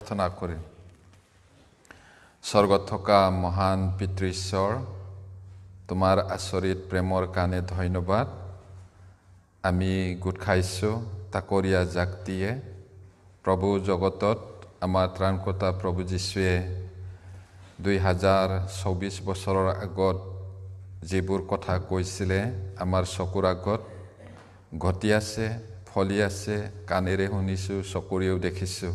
প্ৰাৰ্থনা কৰিম। স্বৰ্গত থকা মহান পিতৃ ঈশ্বৰ, তোমাৰ আচৰিত প্ৰেমৰ কাৰণে ধন্যবাদ। আমি গোট খাইছোঁ তাকৰীয়া জাকটিয়ে। প্ৰভু জগতত আমাৰ ত্ৰাণকৰ্তা প্ৰভু যীশুৱে 2024 বছৰৰ আগত যিবোৰ কথা কৈছিলে আমাৰ চকুৰ আগত ঘটি আছে, ফলি আছে, কাণেৰে শুনিছোঁ, চকুৰেও দেখিছোঁ।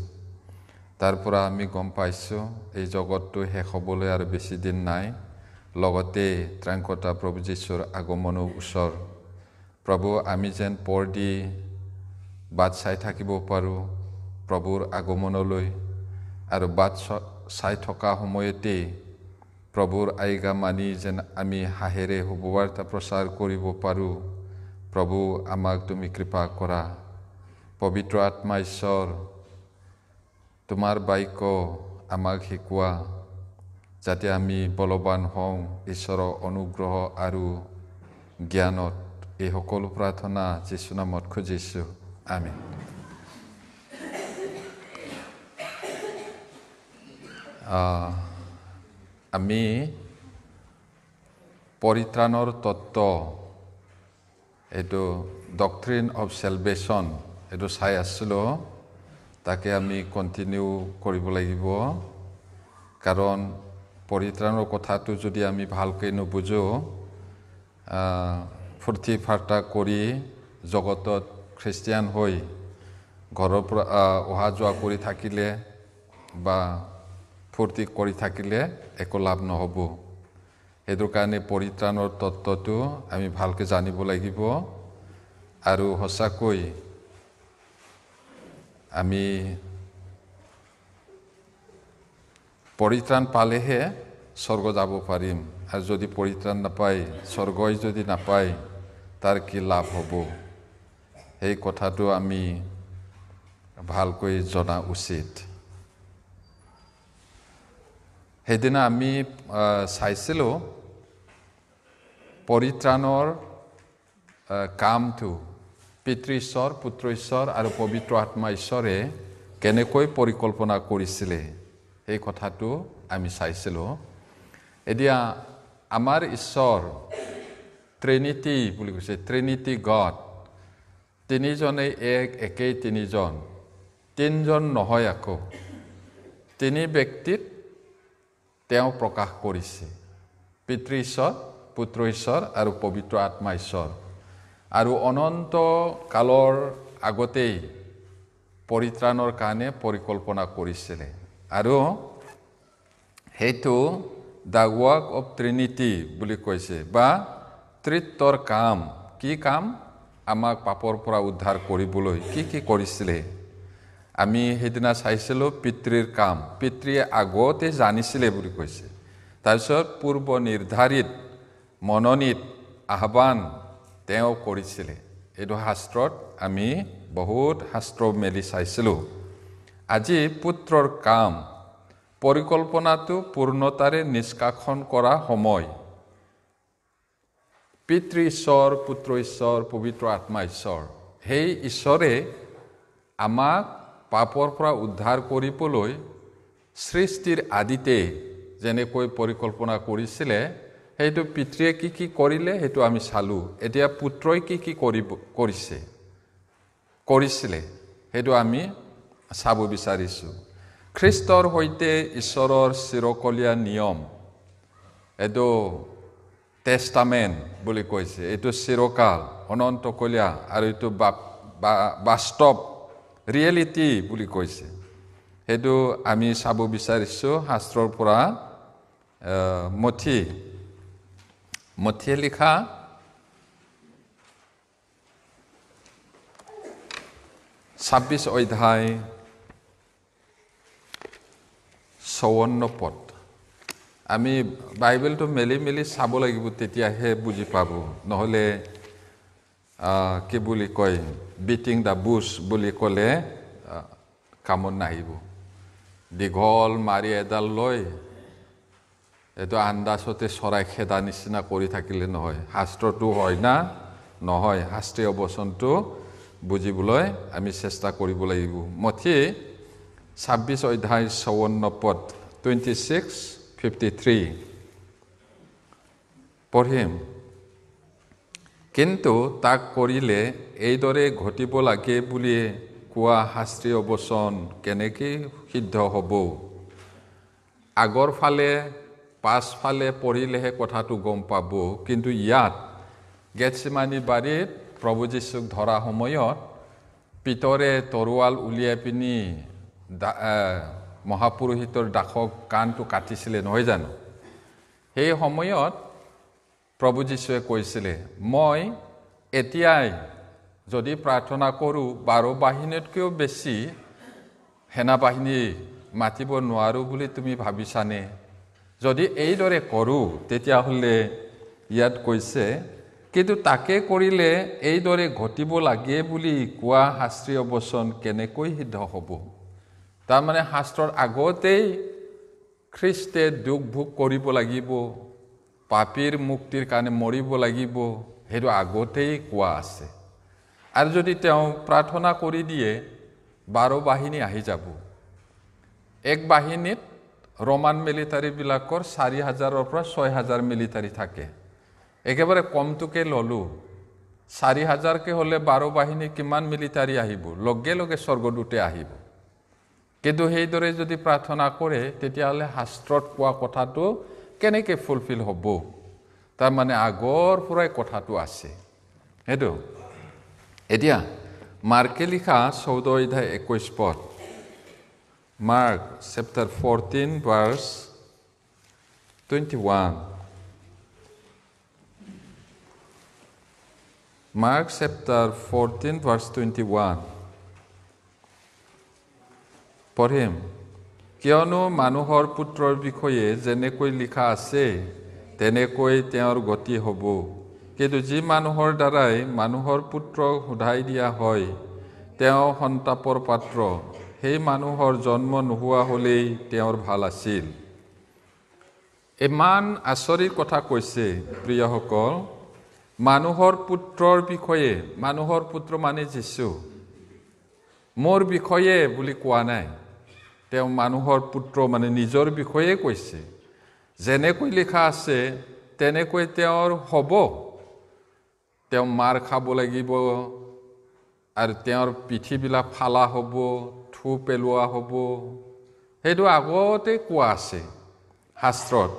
তাৰ পৰা আমি গম পাইছোঁ এই জগতটো শেষ হ'বলৈ আৰু বেছি দিন নাই। লগতে ত্ৰাণকৰ্তা প্ৰভু যীশুৰ আগমনো ওচৰ। প্ৰভু, আমি যেন পৰ দি বাট চাই থাকিব পাৰোঁ প্ৰভুৰ আগমনলৈ, আৰু বাট চাই থকা সময়তেই প্ৰভুৰ আজ্ঞা মানি যেন আমি হাঁহেৰে শুভবাৰ্তা প্ৰচাৰ কৰিব পাৰোঁ। প্ৰভু, আমাক তুমি কৃপা কৰা। পবিত্ৰ আত্মা ঈশ্বৰ, তোমাৰ বাক্য আমাক শিকোৱা, যাতে আমি বলৱান হওঁ ঈশ্বৰৰ অনুগ্ৰহ আৰু জ্ঞানত। এই সকলো প্ৰাৰ্থনা যীশু নামত খুজিছোঁ, আমেন। আমি পৰিত্ৰাণৰ তত্ত্ব, এইটো ডক্ট্ৰিন অফ চেলভেশ্যন, এইটো চাই আছিলোঁ। তাকে আমি কণ্টিনিউ কৰিব লাগিব, কাৰণ পৰিত্ৰাণৰ কথাটো যদি আমি ভালকৈ নুবুজোঁ, ফূৰ্তি ফাৰ্তা কৰি জগতত খ্ৰীষ্টিয়ান হৈ ঘৰৰ পৰা অহা যোৱা কৰি থাকিলে বা ফূৰ্তি কৰি থাকিলে একো লাভ নহ'ব। সেইটোৰ কাৰণে পৰিত্ৰাণৰ তত্ত্বটো আমি ভালকৈ জানিব লাগিব, আৰু সঁচাকৈ আমি পৰিত্ৰাণ পালেহে স্বৰ্গ যাব পাৰিম। আৰু যদি পৰিত্ৰাণ নাপায়, স্বৰ্গই যদি নাপায়, তাৰ কি লাভ হ'ব? সেই কথাটো আমি ভালকৈ জনা উচিত। সেইদিনা আমি চাইছিলোঁ পৰিত্ৰাণৰ কামটো পিতৃ ঈশ্বৰ, পুত্ৰ ঈশ্বৰ আৰু পবিত্ৰ আত্মা ঈশ্বৰে কেনেকৈ পৰিকল্পনা কৰিছিলে, সেই কথাটো আমি চাইছিলোঁ। এতিয়া আমাৰ ঈশ্বৰ ট্ৰিনিটি বুলি কৈছে, ট্ৰিনিটি গড, তিনিজনেই একেই তিনিজন, তিনিজন নহয়, আকৌ তিনি ব্যক্তিত তেওঁ প্ৰকাশ কৰিছে, পিতৃ ঈশ্বৰ, পুত্ৰ ঈশ্বৰ আৰু পবিত্ৰ আত্মা ঈশ্বৰ। আৰু অনন্ত কালৰ আগতেই পৰিত্ৰাণৰ কাৰণে পৰিকল্পনা কৰিছিলে, আৰু সেইটো দ্য ৱৰ্ক অফ ট্ৰিনিটি বুলি কৈছে, বা ত্ৰিত্বৰ কাম। কি কাম? আমাক পাপৰ পৰা উদ্ধাৰ কৰিবলৈ কি কি কৰিছিলে আমি সেইদিনা চাইছিলোঁ। পিতৃৰ কাম, পিতৃয়ে আগতে জানিছিলে বুলি কৈছে। তাৰপিছত পূৰ্ব নিৰ্ধাৰিত মনোনীত আহ্বান তেওঁ কৰিছিলে। এইটো শাস্ত্ৰত আমি বহুত শাস্ত্ৰ মেলি চাইছিলোঁ। আজি পুত্ৰৰ কাম, পৰিকল্পনাটো পূৰ্ণতাৰে নিষ্কাশন কৰা সময়। পিতৃ ঈশ্বৰ, পুত্ৰ ঈশ্বৰ, পবিত্ৰ আত্মা ঈশ্বৰ, সেই ঈশ্বৰে আমাক পাপৰ পৰা উদ্ধাৰ কৰিবলৈ সৃষ্টিৰ আদিতে যেনেকৈ পৰিকল্পনা কৰিছিলে, সেইটো পিতৃয়ে কি কি কৰিলে সেইটো আমি চালোঁ। এতিয়া পুত্ৰই কি কি কৰিছিলে সেইটো আমি চাব বিচাৰিছোঁ। খ্ৰীষ্টৰ সৈতে ঈশ্বৰৰ চিৰকলীয়া নিয়ম, এইটো টেষ্টামেণ্ট বুলি কৈছে, এইটো চিৰকাল অনন্তকলীয়া, আৰু এইটো বাস্তৱ ৰিয়েলিটি বুলি কৈছে। সেইটো আমি চাব বিচাৰিছোঁ শাস্ত্ৰৰ পৰা। মথিয়ে লিখা 26 অধ্যায় 54 পদ। আমি বাইবেলটো মেলি চাব লাগিব, তেতিয়াহে বুজি পাব। নহ'লে কি বুলি কয়, বিটিং দ্য বুছ বুলি ক'লে কামত নাহিব। দীঘল মাৰি এডাল লৈ এইটো আন্দাজতে চৰাই খেদা নিচিনা কৰি থাকিলে নহয়। শাস্ত্ৰটো হয় না নহয়, শাস্ত্ৰীয় বচনটো বুজিবলৈ আমি চেষ্টা কৰিব লাগিব। মথি 26 অধ্যায় 54 পদ 26:53 পঢ়িম। কিন্তু তাক কৰিলে এইদৰে ঘটিব লাগে বুলি কোৱা শাস্ত্ৰীয় বচন কেনেকৈ সিদ্ধ হ'ব? আগৰ ফালে পাছফালে পঢ়িলেহে কথাটো গম পাব। কিন্তু ইয়াত গেটছেমানি বাৰীত প্ৰভু যীশুক ধৰা সময়ত পিতৰে তৰোৱাল উলিয়াই পিনি মহাপুৰোহিতৰ দাসক কাণটো কাটিছিলে, নহয় জানো? সেই সময়ত প্ৰভু যীশুৱে কৈছিলে, মই এতিয়াই যদি প্ৰাৰ্থনা কৰোঁ 12 বাহিনীতকৈও বেছি সেনাবাহিনী মাতিব নোৱাৰোঁ বুলি তুমি ভাবিছানে? যদি এইদৰে কৰোঁ তেতিয়াহ'লে ইয়াত কৈছে, কিন্তু তাকে কৰিলে এইদৰে ঘটিব লাগে বুলি কোৱা শাস্ত্ৰীয় বচন কেনেকৈ সিদ্ধ হ'ব? তাৰমানে শাস্ত্ৰৰ আগতেই খ্ৰীষ্টে দুখ ভোগ কৰিব লাগিব, পাপীৰ মুক্তিৰ কাৰণে মৰিব লাগিব, সেইটো আগতেই কোৱা আছে। আৰু যদি তেওঁ প্ৰাৰ্থনা কৰি দিয়ে 12 বাহিনী আহি যাব। এক বাহিনীত ৰোমান মিলিটাৰীবিলাকৰ 4,000-ৰ পৰা 6,000 মিলিটাৰী থাকে। একেবাৰে কমটোকে ল'লোঁ, 4,000কে হ'লে 12 বাহিনী কিমান মিলিটাৰী আহিব? লগে লগে স্বৰ্গদূতে আহিব। কিন্তু সেইদৰে যদি প্ৰাৰ্থনা কৰে তেতিয়াহ'লে শাস্ত্ৰত কোৱা কথাটো কেনেকৈ ফুলফিল হ'ব? তাৰমানে আগৰ পৰাই কথাটো আছে সেইটো। এতিয়া মাৰ্কে লিখা 14 অধ্যায় 21 পদ, mark chapter 14 verse 21। Mark chapter 14 verse 21 পঢ়িম। কিয়নো মানুহৰ পুত্ৰৰ বিষয়ে যেনেকৈ লিখা আছে তেনেকৈ তেওঁৰ গতি হ'ব। কিন্তু যি মানুহৰ দ্বাৰাই মানুহৰ পুত্ৰক সোধাই দিয়া হয় তেওঁ সন্তাপৰ পাত্ৰ, সেই মানুহৰ জন্ম নোহোৱা হ'লেই তেওঁৰ ভাল আছিল। ইমান আচৰিত কথা কৈছে প্ৰিয়সকল। মানুহৰ পুত্ৰৰ বিষয়ে, মানুহৰ পুত্ৰ মানে যীশু, মোৰ বিষয়ে বুলি কোৱা নাই। তেওঁ মানুহৰ পুত্ৰ মানে নিজৰ বিষয়ে কৈছে। যেনেকৈ লিখা আছে তেনেকৈ তেওঁৰ হ'ব। তেওঁ মাৰ খাব লাগিব আৰু তেওঁৰ পিঠিবিলাক ফালা হ'ব, থু পেলোৱা হ'ব। সেইটো আগতে কোৱা আছে শাস্ত্ৰত,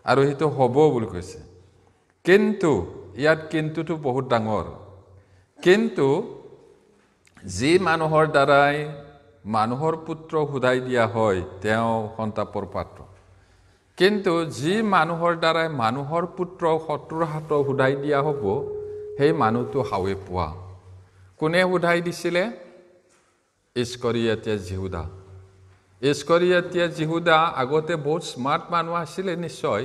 আৰু সেইটো হ'ব বুলি কৈছে। কিন্তু ইয়াত কিন্তুটো বহুত ডাঙৰ। কিন্তু যি মানুহৰ দ্বাৰাই মানুহৰ পুত্ৰ সোধাই দিয়া হয় তেওঁ সন্তাপৰ পাত্ৰ। কিন্তু যি মানুহৰ দ্বাৰাই মানুহৰ পুত্ৰ শত্ৰুৰ হাতত সোধাই দিয়া হ'ব সেই মানুহটো হাৱে পোৱা। কোনে সোধাই দিছিলে? ইস্কৰিয়তীয়া যিহুদা। ইস্কৰিয়তীয়া যিহুদা আগতে বহুত স্মাৰ্ট মানুহ আছিলে নিশ্চয়,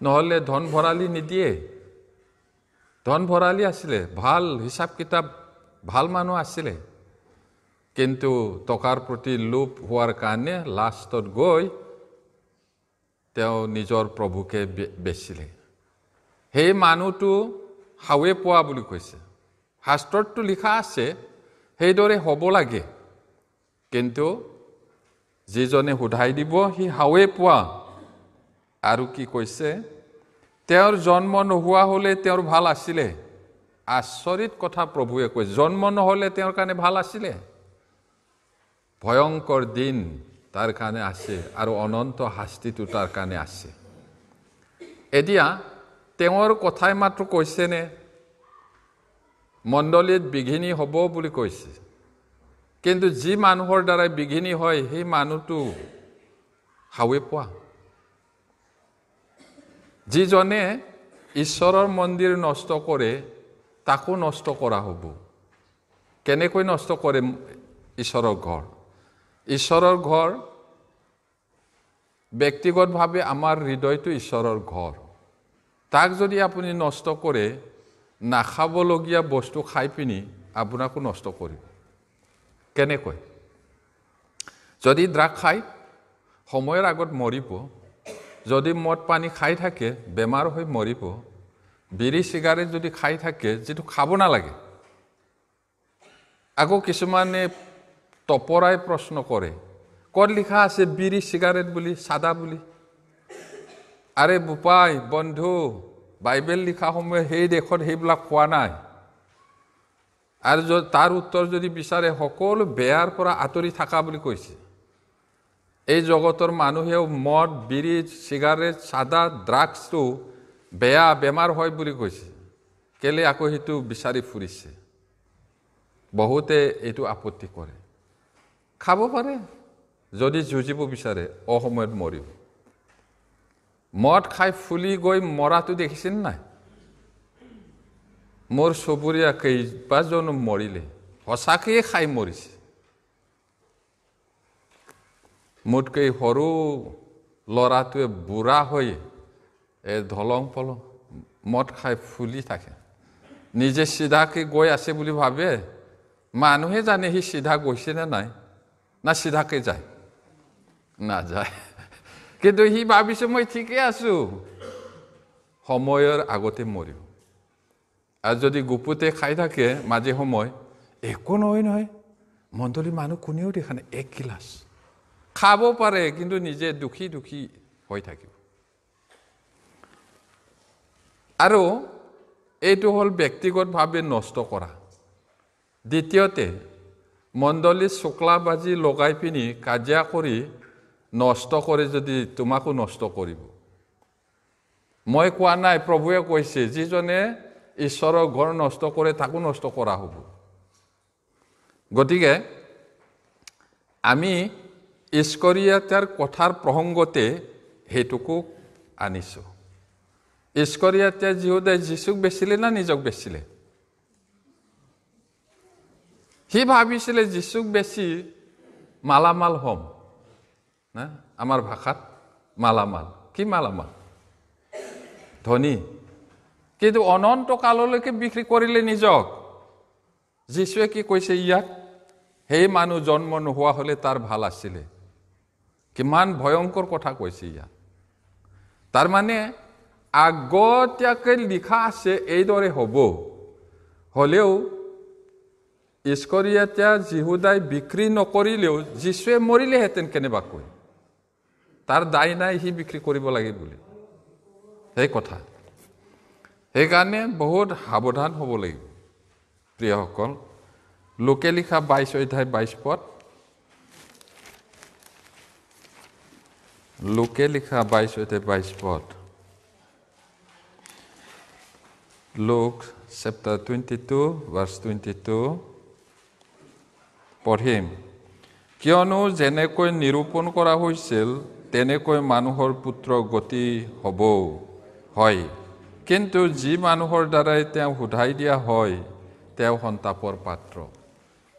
নহ'লে ধন ভঁৰালি নিদিয়ে। ধন ভঁৰালি আছিলে, ভাল হিচাপ কিতাপ, ভাল মানুহ আছিলে। কিন্তু টকাৰ প্ৰতি লোভ হোৱাৰ কাৰণে লাষ্টত গৈ তেওঁ নিজৰ প্ৰভুকে বেচিলে। সেই মানুহটো হাৱে পোৱা বুলি কৈছে। শাস্ত্ৰতটো লিখা আছে সেইদৰে হ'ব লাগে, কিন্তু যিজনে সোধাই দিব সি হাৱে পোৱা। আৰু কি কৈছে? তেওঁৰ জন্ম নোহোৱা হ'লে তেওঁৰ ভাল আছিলে। আচৰিত কথা প্ৰভুৱে কৈছে, জন্ম নহ'লে তেওঁৰ কাৰণে ভাল আছিলে। ভয়ংকৰ দিন তাৰ কাৰণে আছে আৰু অনন্ত শাস্তিটো তাৰ কাৰণে আছে। এতিয়া তেওঁৰ কথাই মাত্ৰ কৈছেনে? মণ্ডলীত বিঘিনি হ'ব বুলি কৈছে, কিন্তু যি মানুহৰ দ্বাৰাই বিঘিনি হয় সেই মানুহটো হাৱে পোৱা। যিজনে ঈশ্বৰৰ মন্দিৰ নষ্ট কৰে তাকো নষ্ট কৰা হ'ব। কেনেকৈ নষ্ট কৰে ঈশ্বৰৰ ঘৰ? ঈশ্বৰৰ ঘৰ ব্যক্তিগতভাৱে আমাৰ হৃদয়টো ঈশ্বৰৰ ঘৰ। তাক যদি আপুনি নষ্ট কৰে, নাখাবলগীয়া বস্তু খাই পিনি আপোনাকো নষ্ট কৰিব। কেনেকৈ? যদি ড্ৰাগ খায় সময়ৰ আগত মৰিব, যদি মদ পানী খাই থাকে বেমাৰ হৈ মৰিব, বিড়ি চিগাৰেট যদি খাই থাকে যিটো খাব নালাগে। আকৌ কিছুমানে তপৰাই প্ৰশ্ন কৰে, ক'ত লিখা আছে বিড়ি চিগাৰেট বুলি চাদা বুলি আৰে বোপাই বন্ধু বাইবেল লিখা সময় সেই দেশত সেইবিলাক কোৱা নাই আৰু তাৰ উত্তৰ যদি বিচাৰে সকলো বেয়াৰ পৰা আঁতৰি থকা বুলি কৈছে এই জগতৰ মানুহেও মদ বিড়ি চিগাৰেট চাদা ড্ৰাগছটো বেয়া বেমাৰ হয় বুলি কৈছে কেলে আকৌ সেইটো বিচাৰি ফুৰিছে বহুতে এইটো আপত্তি কৰে খাব পাৰে যদি যুঁজিব বিচাৰে অসময়ত মৰিব মদ খাই ফুলি গৈ মৰাটো দেখিছেন নাই মোৰ চুবুৰীয়া কেইবাজন মৰিলে সঁচাকৈয়ে খাই মৰিছে মোতকৈ সৰু ল'ৰাটোৱে বুঢ়া হৈ ধলং পলং মদ খাই ফুলি থাকে নিজে চিধাকৈ গৈ আছে বুলি ভাবে মানুহে জানে সি চিধা গৈছে নে নাই না চিধাকৈ যায় নাযায় কিন্তু সি ভাবিছে মই ঠিকে আছো সময়ৰ আগতে মৰিব আৰু যদি গুপুতে খাই থাকে মাজে সময় একো নহয় মণ্ডলী মানুহ কোনেও দেখা নাই এক গিলাচ খাব পাৰে কিন্তু নিজে দুখী হৈ থাকিব আৰু এইটো হ'ল ব্যক্তিগতভাৱে নষ্ট কৰা দ্বিতীয়তে মণ্ডলী শুক্লা বাজি লগাই পিনি কাজিয়া কৰি নষ্ট কৰে যদি তোমাকো নষ্ট কৰিব মই কোৱা নাই প্ৰভুৱে কৈছে যিজনে ঈশ্বৰৰ ঘৰ নষ্ট কৰে তাকো নষ্ট কৰা হ'ব গতিকে আমি ইস্কৰিয়াতৰ কথাৰ প্ৰসংগতে হেতুকো আনিছো ইস্কৰিয়াতে যিহুদাই যীশুক বেচিলে না নিজক বেচিলে সি ভাবিছিলে যীশুক বেছি মালামাল হ'ম না আমাৰ ভাষাত মালামাল কি মালামাল ধনী কিন্তু অনন্ত কাললৈকে বিক্ৰী কৰিলে নিজক যীশুৱে কি কৈছে ইয়াত সেই মানুহ জন্ম নোহোৱা হলে তাৰ ভাল আছিলে কিমান ভয়ংকৰ কথা কৈছে ইয়াত তাৰ মানে আগতীয়াকৈ লিখা আছে এইদৰে হ'ব হলেও ইস্কৰিয়াতে যিহুদাই বিক্ৰী নকৰিলেও যীশুৱে মৰিলেহেঁতেন কেনেবাকৈ তাৰ দায় নাই সি বিক্ৰী কৰিব লাগে বুলি সেই কথা সেইকাৰণে বহুত সাৱধান হ'ব লাগিব প্ৰিয়সকল লোকে লিখা 22 অধ্যায় 22 পদ লোকে লিখা 22 অধ্যায় 22 পদ Luke chapter 22 verse 22 পঢ়িম কিয়নো যেনেকৈ নিৰূপণ কৰা হৈছিল তেনেকৈ মানুহৰ পুত্ৰ গতি হ'ব হয় কিন্তু যি মানুহৰ দ্বাৰাই তেওঁ শুধাই দিয়া হয় তেওঁ সন্তাপৰ পাত্ৰ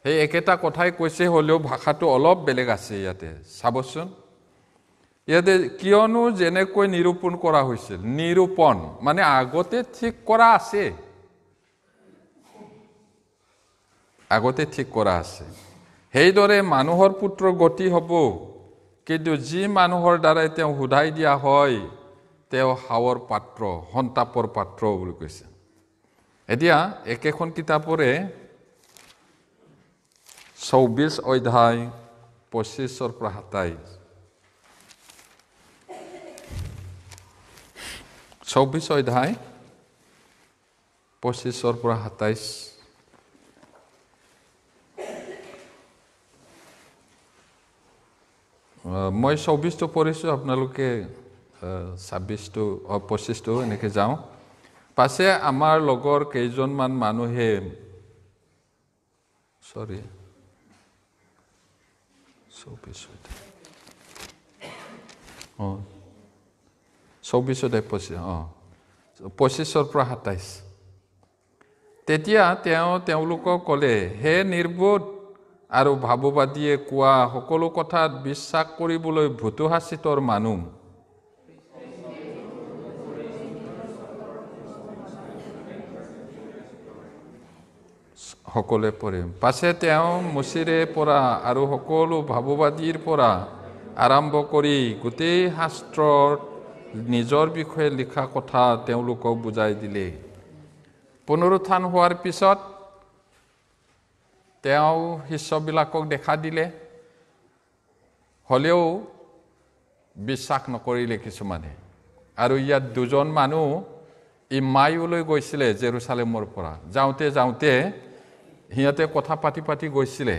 সেই একেটা কথাই কৈছে হলেও ভাষাটো অলপ বেলেগ আছে ইয়াতে চাবচোন ইয়াতে কিয়নো যেনেকৈ নিৰূপণ কৰা হৈছিল নিৰূপণ মানে আগতে ঠিক কৰা আছে সেইদৰে মানুহৰ পুত্ৰ গতি হ'ব কিন্তু যি মানুহৰ দ্বাৰাই তেওঁ শুধাই দিয়া হয় তেওঁ হাৱৰ পাত্ৰ সন্তাপৰ পাত্ৰ বুলি কৈছে এতিয়া একেখন কিতাপৰে 24 অধ্যায় 25 পৰা 27 24 অধ্যায় 25 পৰা 27 মই 24টো পঢ়িছো আপোনালোকে 26টো 25টো এনেকে যাওঁ পাছে আমাৰ লগৰ কেইজনমান মানুহে 24 পৰা 27 তেতিয়া তেওঁলোকক ক'লে হে নিৰ্বোধ আৰু ভাৱবাদীয়ে কোৱা সকলো কথাত বিশ্বাস কৰিবলৈ ভুতুহাচিতৰ মানুহ সকলোৱে পঢ়িম পাছে তেওঁ মুচিৰে পৰা আৰু সকলো ভাৱবাদীৰ পৰা আৰম্ভ কৰি গোটেই শাস্ত্ৰৰ নিজৰ বিষয়ে লিখা কথা তেওঁলোকক বুজাই দিলে পুনৰুত্থান হোৱাৰ পিছত তেওঁ শিষ্যবিলাকক দেখা দিলে হলেও বিশ্বাস নকৰিলে কিছুমানে আৰু ইয়াত দুজন মানুহ ইম্মাইলৈ গৈছিলে জেৰুসালেমৰ পৰা যাওঁতে যাওঁতে সিহঁতে কথা পাতি পাতি গৈছিলে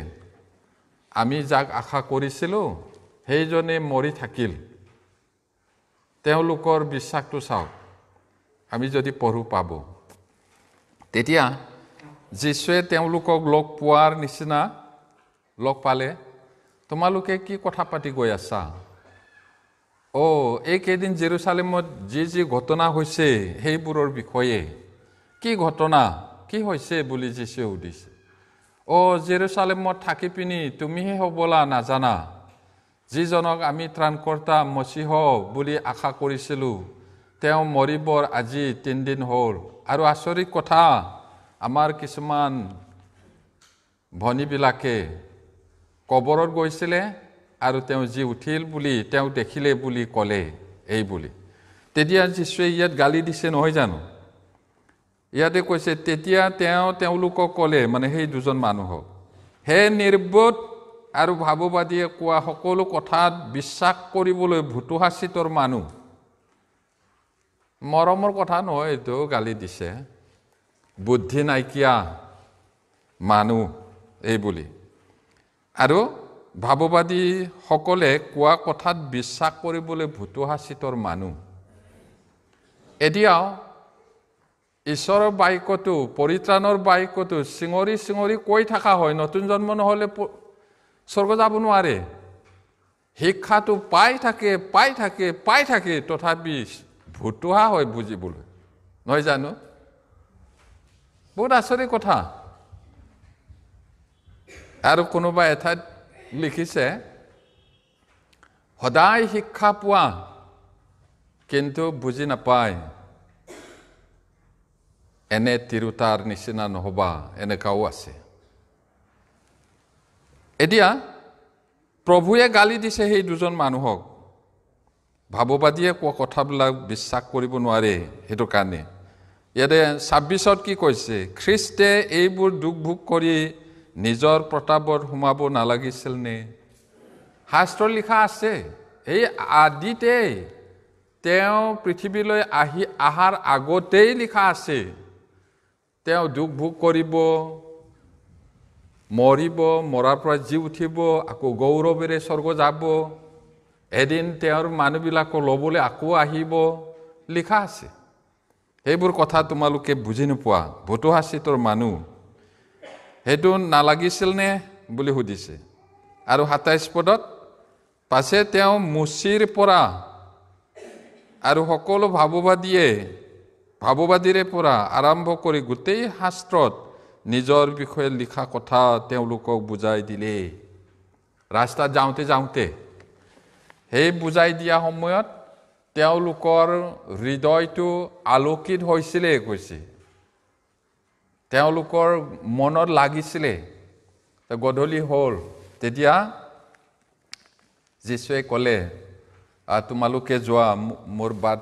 আমি যাক আশা কৰিছিলোঁ সেইজনে মৰি থাকিল তেওঁলোকৰ বিশ্বাসটো চাওক আমি যদি পঢ়ো পাব তেতিয়া যিশুৱে তেওঁলোকক লগ পোৱাৰ নিচিনা লগ পালে তোমালোকে কি কথা পাতি গৈ আছা এই কেইদিন জেৰুসালেমত যি ঘটনা হৈছে সেইবোৰৰ বিষয়ে কি ঘটনা কি হৈছে বুলি যিশুৱে সুধিছে জেৰুসালেমত থাকি পিনি তুমিহে হ'বলা নাজানা যিজনক আমি ত্ৰাণকৰ্তা মছিহ বুলি আশা কৰিছিলোঁ তেওঁ মৰিবৰ আজি 3 দিন হ'ল আৰু আচৰিত কথা আমাৰ কিছুমান ভনীবিলাকে কবৰত গৈছিলে আৰু তেওঁ যি উঠিল বুলি তেওঁ দেখিলে বুলি ক'লে এই বুলি তেতিয়া যিশুৱে ইয়াত গালি দিছে নহয় জানো ইয়াতে কৈছে তেতিয়া তেওঁলোকক ক'লে মানে সেই দুজন মানুহক হে নিৰ্বোধ আৰু ভাৱবাদীয়ে কোৱা সকলো কথাত বিশ্বাস কৰিবলৈ ভুতুহাচিতৰ মানুহ মৰমৰ কথা নহয় এইটো গালি দিছে বুদ্ধি নাইকিয়া মানুহ এই বুলি আৰু ভাৱবাদী সকলে কোৱা কথাত বিশ্বাস কৰিবলৈ ভুতুহাচিতৰ মানুহ এতিয়াও ঈশ্বৰৰ বাক্যটো পৰিত্ৰাণৰ বাক্যটো চিঙৰি চিঙৰি কৈ থকা হয় নতুন জন্ম নহ'লে স্বৰ্গ যাব নোৱাৰে শিক্ষাটো পাই থাকে তথাপি ভুতুহা হয় বুজিবলৈ নহয় জানো বহুত আচৰিত কথা আৰু কোনোবা এঠাইত লিখিছে সদায় শিক্ষা পোৱা কিন্তু বুজি নাপায় এনে তিৰোতাৰ নিচিনা নহবা এনেকাও আছে এতিয়া প্ৰভুৱে গালি দিছে সেই দুজন মানুহক ভাৱবাদীয়ে কোৱা কথাবিলাক বিশ্বাস কৰিব নোৱাৰে সেইটো কাৰণে ইয়াতে 26ত কি কৈছে খ্ৰীষ্টে এইবোৰ দুখ ভোগ কৰি নিজৰ প্ৰতাপত সোমাব নালাগিছিল নে শাস্ত্ৰ লিখা আছে এই আদিতে তেওঁ পৃথিৱীলৈ আহাৰ আগতেই লিখা আছে তেওঁ দুখ ভোগ কৰিব মৰিব মৰাৰ পৰা জি উঠিব আকৌ গৌৰৱেৰে স্বৰ্গ যাব এদিন তেওঁৰ মানুহবিলাকক ল'বলৈ আকৌ আহিব লিখা আছে সেইবোৰ কথা তোমালোকে বুজি নোপোৱা ভুতুহাচিতৰ মানুহ সেইটো নালাগিছিল নে বুলি সুধিছে আৰু 27 পদত পাছে তেওঁ মুচিৰ পৰা আৰু সকলো ভাৱবাদীৰে পৰা আৰম্ভ কৰি গোটেই শাস্ত্ৰত নিজৰ বিষয়ে লিখা কথা তেওঁলোকক বুজাই দিলে ৰাস্তাত যাওঁতে সেই বুজাই দিয়া সময়ত তেওঁলোকৰ হৃদয়টো আলোকিত হৈছিলে কৈছে তেওঁলোকৰ মনত লাগিছিলে গধূলি হ'ল তেতিয়া যিশুৱে ক'লে তোমালোকে যোৱা মোৰ বাট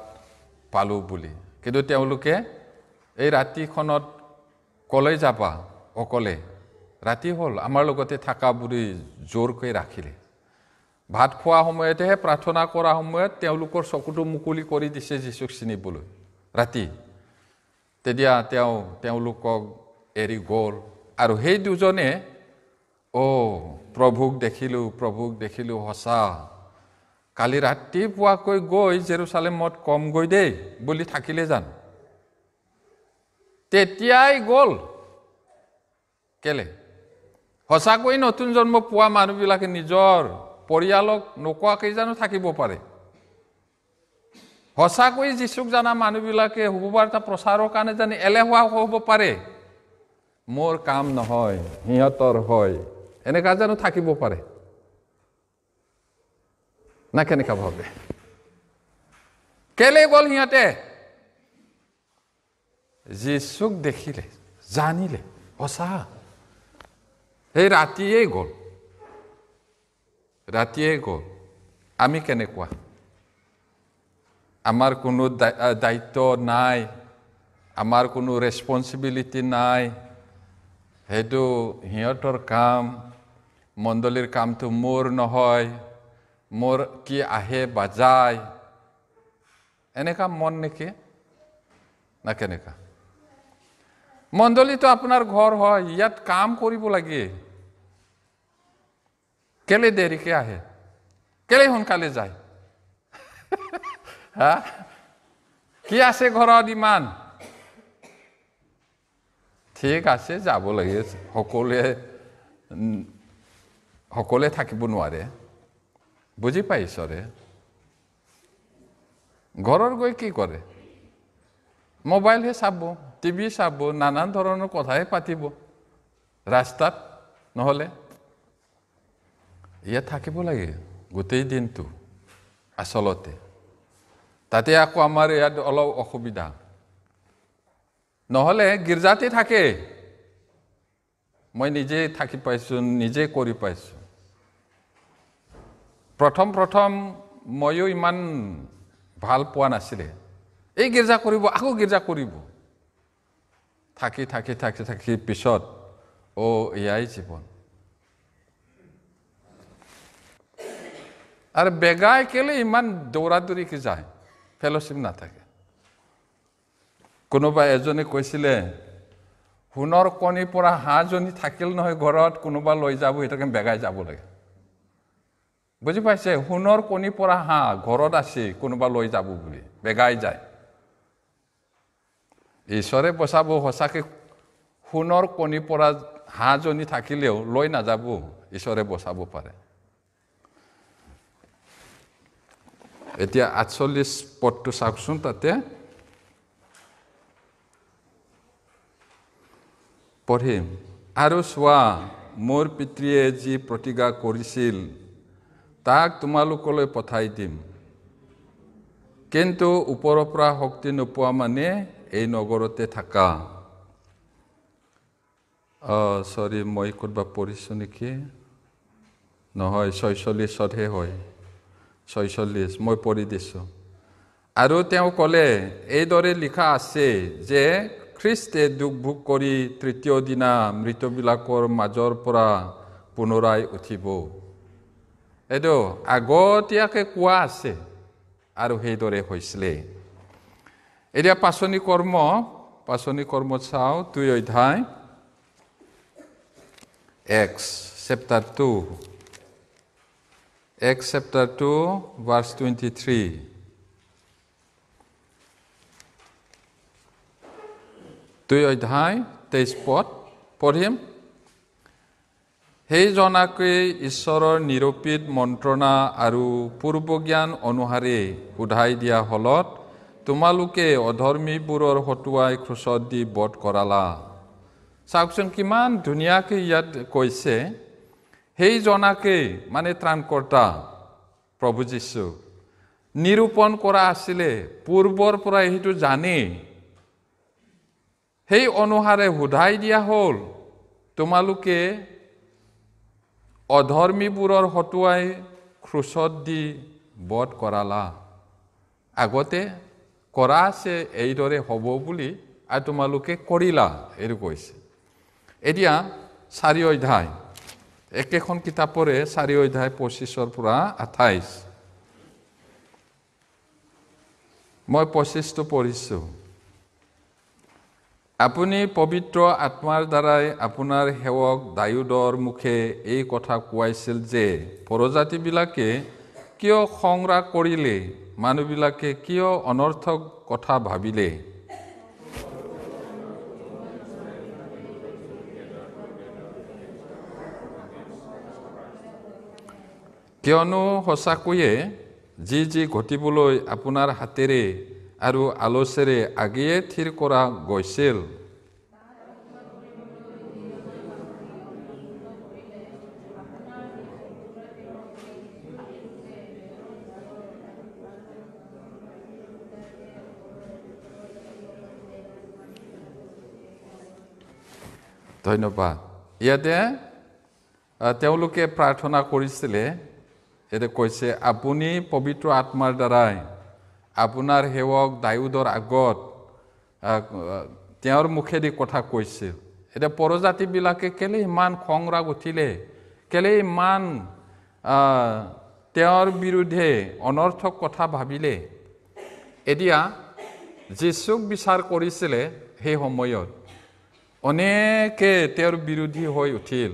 পালো বুলি কিন্তু তেওঁলোকে এই ৰাতিখনত কলৈ যাবা অকলে ৰাতি হ'ল আমাৰ লগতে থাকা বুলি জোৰকৈ ৰাখিলে ভাত খোৱা সময়তেহে প্ৰাৰ্থনা কৰা সময়ত তেওঁলোকৰ চকুটো মুকলি কৰি দিছে যিশুক চিনিবলৈ ৰাতি তেতিয়া তেওঁলোকক এৰি গ'ল আৰু সেই দুজনে প্ৰভুক দেখিলোঁ সঁচা কালি ৰাতিপুৱাকৈ গৈ জেৰুসালেমত কম গৈ দেই বুলি থাকিলে জানো তেতিয়াই গ'ল কেলে সঁচাকৈ নতুন জন্ম পোৱা মানুহবিলাকে নিজৰ পৰিয়ালক নোকোৱাকৈ জানো থাকিব পাৰে সঁচাকৈ যিশুক জানা মানুহবিলাকে সুবাৰ্তা প্ৰচাৰৰ কাৰণে জানি এলেহুৱা হ'ব পাৰে মোৰ কাম নহয় সিহঁতৰ হয় এনেকা জানো থাকিব পাৰে না কেনেকা ভাবে কেলে গ'ল সিহঁতে যিশুক দেখিলে জানিলে সঁচা সেই ৰাতিয়েই গ'ল আমি কেনেকুৱা আমাৰ কোনো দায়িত্ব নাই আমাৰ কোনো ৰেছপন্সিবিলিটি নাই সেইটো সিহঁতৰ কাম মণ্ডলীৰ কামটো মোৰ নহয় মোৰ কি আহে বাজায় এনেকা মন নেকি না কেনেকা মণ্ডলীটো আপোনাৰ ঘৰ হয় ইয়াত কাম কৰিব লাগে কেলে দেৰিকে আহে কেলে সোনকালে যায় হা কি আছে ঘৰত ইমান ঠিক আছে যাব লাগে সকলোৱে থাকিব নোৱাৰে বুজি পাইছৰে ঘৰৰ গৈ কি কৰে মোবাইলহে চাব টিভি চাব নানান ধৰণৰ কথাহে পাতিব ৰাস্তাত নহলে ইয়াত থাকিব লাগে গোটেই দিনটো আসলতে তাতে আকৌ আমাৰ ইয়াত অলপ অসুবিধা নহলে গিৰ্জাতে থাকে মই নিজে থাকি পাইছো নিজে কৰি পাইছো প্ৰথম ময়ো ইমান ভাল পোৱা নাছিলে এই গিৰ্জা কৰিব আকৌ গিৰ্জা কৰিব থাকি পিছত এয়াই জীৱন আৰু বেগাই কেলে ইমান দৌৰাদৌৰিকে যায় ফেলোশ্বিপ নাথাকে কোনোবা এজনে কৈছিলে সোণৰ কণীৰ পৰা হাঁহজনী থাকিল নহয় ঘৰত কোনোবা লৈ যাব এটাকে বেগাই যাব লাগে বুজি পাইছে সোণৰ কণীৰ পৰা হাঁহ ঘৰত আছে কোনোবা লৈ যাব বুলি বেগাই যায় ঈশ্বৰে বচাব সঁচাকে সোণৰ কণীৰ পৰা হাঁহজনী থাকিলেও লৈ নাযাব ঈশ্বৰে বচাব পাৰে এতিয়া ৪৮ পদটো চাওকচোন তাতে পঢ়িম আৰু চোৱা মোৰ পিতৃয়ে যি প্ৰতিজ্ঞা কৰিছিল তাক তোমালোকলৈ পঠাই দিম কিন্তু ওপৰৰ পৰা শক্তি নোপোৱা মানে এই নগৰতে থাকা মই ক'ৰবাত পঢ়িছোঁ নেকি নহয় ৪৬হে হয় ৪৬ মই পঢ়ি দিছোঁ আৰু তেওঁ ক'লে এইদৰে লিখা আছে যে খ্ৰীষ্টে দুখ ভোগ কৰি তৃতীয় দিনা মৃতবিলাকৰ মাজৰ পৰা পুনৰাই উঠিব এইটো আগতীয়াকৈ কোৱা আছে আৰু সেইদৰে হৈছিলে এতিয়া পাচনি কৰ্ম চাওঁ ২ অধ্যায় Acts chapter 2 verse 23 ২ অধ্যায় ২৩ পদ পঢ়িম সেইজনাকে ঈশ্বৰৰ নিৰূপিত মন্ত্ৰণা আৰু পূৰ্বজ্ঞান অনুসাৰে সোধাই দিয়া হলত তোমালোকে অধৰ্মীবোৰৰ হতুৱাই ক্ৰুচত দি বধ কৰালা চাওকচোন কিমান ধুনীয়াকে ইয়াত কৈছে সেইজনাকে মানে ত্ৰাণকৰ্তা প্ৰভু যীশু নিৰূপণ কৰা আছিলে পূৰ্বৰ পৰা সেইটো জানে সেই অনুসাৰে সোধাই দিয়া হ'ল তোমালোকে অধৰ্মীবোৰৰ হতুৱাই ক্ৰুচত দি বধ কৰালা আগতে কৰা আছে এইদৰে হ'ব বুলি আৰু তোমালোকে কৰিলা এইটো কৈছে এতিয়া ৪ অধ্যায় একেখন কিতাপৰে ৪ অধ্যায় ২৫ৰ পৰা ২৮ মই ২৫টো পঢ়িছোঁ আপুনি পবিত্ৰ আত্মাৰ দ্বাৰাই আপোনাৰ সেৱক দাউদৰ মুখে এই কথা কোৱাইছিল যে পৰজাতিবিলাকে কিয় সংগ্ৰাস কৰিলে মানুহবিলাকে কিয় অনৰ্থক কথা ভাবিলে কিয়নো সঁচাকৈয়ে যি ঘটিবলৈ আপোনাৰ হাতেৰে আৰু আলোচেৰে আগেয়ে থিৰ কৰা গৈছিল ধন্যবাদ ইয়াতে তেওঁলোকে প্ৰাৰ্থনা কৰিছিলে এতে কৈছে আপুনি পবিত্ৰ আত্মাৰ দ্বাৰাই আপোনাৰ সেৱক দাউদৰ আগত তেওঁৰ মুখেদি কথা কৈছিল এতিয়া পৰজাতিবিলাকে কেলে ইমান খং ৰাগ উঠিলে কেলে ইমান তেওঁৰ বিৰুদ্ধে অনৰ্থক কথা ভাবিলে। এতিয়া যীশুক বিচাৰ কৰিছিলে সেই সময়ত অনেকে তেওঁৰ বিৰোধী হৈ উঠিল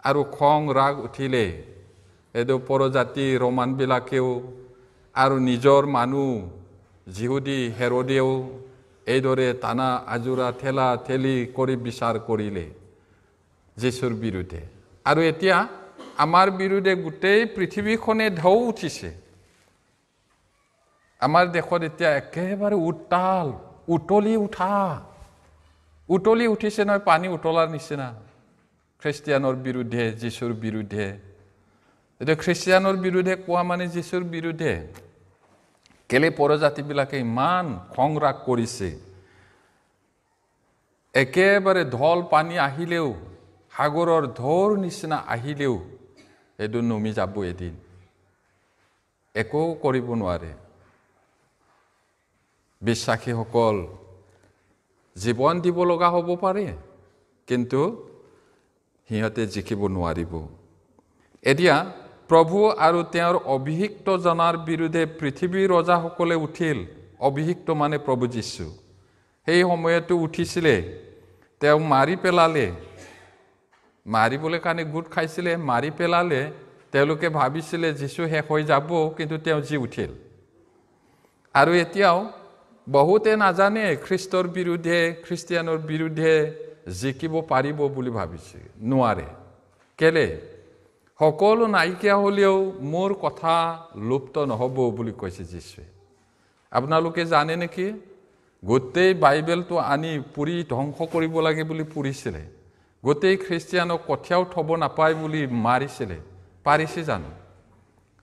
আৰু খং ৰাগ উঠিলে। এইটো পৰজাতি ৰোমানবিলাকেও আৰু নিজৰ মানুহ যিহুদী হেৰোদেও এইদৰে টানা আজোৰা ঠেলা ঠেলি কৰি বিচাৰ কৰিলে যীশুৰ বিৰুদ্ধে। আৰু এতিয়া আমাৰ বিৰুদ্ধে গোটেই পৃথিৱীখনে ঢৌ উঠিছে। আমাৰ দেশত এতিয়া একেবাৰে উতলি উঠিছে নহয়, পানী উতলাৰ নিচিনা খ্ৰীষ্টিয়ানৰ বিৰুদ্ধে, যীশুৰ বিৰুদ্ধে। এতিয়া খ্ৰীষ্টিয়ানৰ বিৰুদ্ধে কোৱা মানে যীশুৰ বিৰুদ্ধে। কেলে পৰজাতিবিলাকে ইমান খং ৰাগ কৰিছে? একেবাৰে ঢল পানী আহিলেও, সাগৰৰ ঢৌৰ নিচিনা আহিলেও এইটো নমি যাব এদিন, একো কৰিব নোৱাৰে। বিশ্বাসীসকল জীৱন দিব লগা হ'ব পাৰে, কিন্তু সিহঁতে জিকিব নোৱাৰিব। এতিয়া প্ৰভু আৰু তেওঁৰ অভিষিক্ত জনাৰ বিৰুদ্ধে পৃথিৱীৰ ৰজাসকলে উঠিল। অভিষিক্ত মানে প্ৰভু যীশু। সেই সময়তো উঠিছিলে, তেওঁ মাৰি পেলালে। মাৰিবলৈ কাৰণে গোট খাইছিলে, মাৰি পেলালে। তেওঁলোকে ভাবিছিলে যীশু শেষ হৈ যাব, কিন্তু তেওঁ জি উঠিল। আৰু এতিয়াও বহুতে নাজানে খ্ৰীষ্টৰ বিৰুদ্ধে, খ্ৰীষ্টিয়ানৰ বিৰুদ্ধে জিকিব পাৰিব বুলি ভাবিছে, নোৱাৰে। কেলে? সকলো নাইকিয়া হ'লেও মোৰ কথা লুপ্ত নহ'ব বুলি কৈছে যীশুৱে। আপোনালোকে জানে নেকি? গোটেই বাইবেলটো আনি পুৰি ধ্বংস কৰিব লাগে বুলি পুৰিছিলে। গোটেই খ্ৰীষ্টিয়ানক কঠীয়াও থ'ব নাপায় বুলি মাৰিছিলে। পাৰিছে জানো?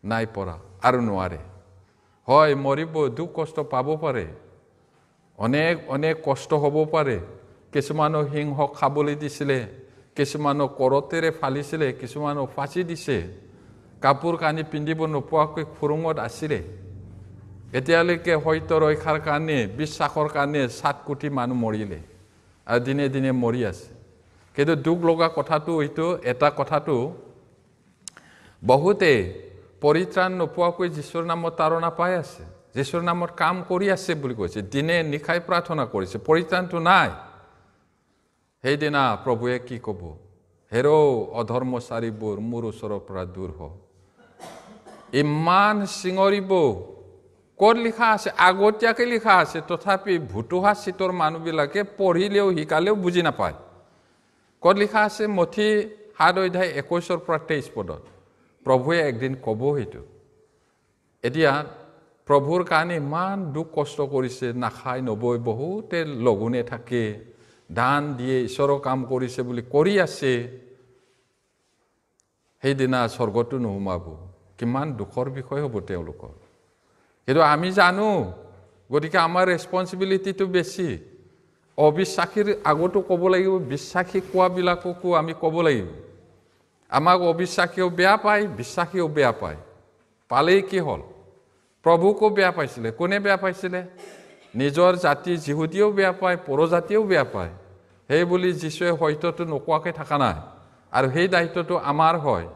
নাই পৰা আৰু নোৱাৰে। হয়, মৰিব, দুখ কষ্ট পাব পাৰে, অনেক কষ্ট হ'ব পাৰে। কিছুমানক সিংহ খাবলৈ দিছিলে, কিছুমানক কৰতেৰে ফালিছিলে, কিছুমানক ফাঁচি দিছে, কাপোৰ কানি পিন্ধিব নোপোৱাকৈ খুৰুঙত আছিলে। এতিয়ালৈকে হয়তো ৰক্ষাৰ কাৰণে, বিশ্বাসৰ কাৰণে 7 কোটি মানুহ মৰিলে আৰু দিনে দিনে মৰি আছে। কিন্তু দুখ লগা কথাটো এইটো, এটা কথাটো, বহুতে পৰিত্ৰাণ নোপোৱাকৈ যীশুৰ নামত তাৰণা পাই আছে, যীশুৰ নামত কাম কৰি আছে বুলি কৈছে, দিনে নিশাই প্ৰাৰ্থনা কৰিছে, পৰিত্ৰাণটো নাই। সেইদিনা প্ৰভুৱে কি ক'ব? হেৰৌ অধৰ্মচাৰীবোৰ মোৰ ওচৰৰ পৰা দূৰ হ। ইমান চিঙৰিব। ক'ত লিখা আছে? আগতীয়াকৈ লিখা আছে, তথাপি ভুতুহা চিতৰ মানুহবিলাকে পঢ়িলেও শিকালেও বুজি নাপায়। ক'ত লিখা আছে? মথি 7 অধ্যায় 21 পৰা 23 পদত প্ৰভুৱে একদিন ক'ব সেইটো। এতিয়া প্ৰভুৰ কাৰণে ইমান দুখ কষ্ট কৰিছে, নাখায় নবৈ, বহুতে লঘোণে থাকে, দান দিয়ে, ঈশ্বৰৰ কাম কৰিছে বুলি কৰি আছে। সেইদিনা স্বৰ্গটো নোসোমাব। কিমান দুখৰ বিষয় হ'ব তেওঁলোকৰ। কিন্তু আমি জানো, গতিকে আমাৰ ৰেছপঞ্চিবিলিটিটো বেছি। অবিশ্বাসীৰ আগতো ক'ব লাগিব, বিশ্বাসী কোৱাবিলাককো আমি ক'ব লাগিব। আমাক অবিশ্বাসীও বেয়া পায়, বিশ্বাসীও বেয়া পায়। পালেই কি হ'ল? প্ৰভুকো বেয়া পাইছিলে। কোনে বেয়া পাইছিলে? নিজৰ জাতি যিহুদীয়েও বেয়া পায়, পৰজাতিয়েও বেয়া পায়। সেই বুলি যীশুৱে হয়তোটো নোকোৱাকৈ থকা নাই, আৰু সেই দায়িত্বটো আমাৰ হয়।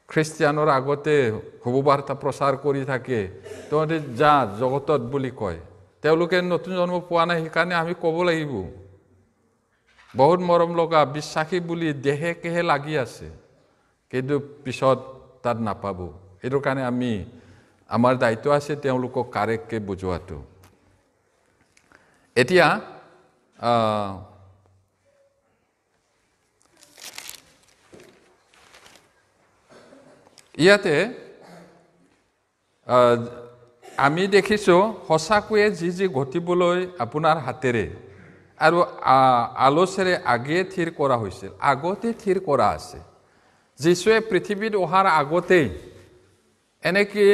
খ্ৰীষ্টিয়ানৰ আগতে শুভবাৰ্তা প্ৰচাৰ কৰি থাকে, তহঁতে যা জগতত বুলি কয়। তেওঁলোকে নতুন জন্ম পোৱা নাই, সেইকাৰণে আমি ক'ব লাগিব। বহুত মৰম লগা, বিশ্বাসী বুলি দেহে কেহে লাগি আছে, কিন্তু পিছত তাত নাপাব। এইটোৰ কাৰণে আমাৰ দায়িত্ব আছে তেওঁলোকক কাৰেক্টকৈ বুজোৱাটো। এতিয়া ইয়াতে আমি দেখিছোঁ সঁচাকৈয়ে যি ঘটিবলৈ আপোনাৰ হাতেৰে আৰু আলোচনাৰে আগে থিৰ কৰা হৈছিল, আগতে থিৰ কৰা আছে। যীশুৱে পৃথিৱীত অহাৰ আগতেই, এনেকৈ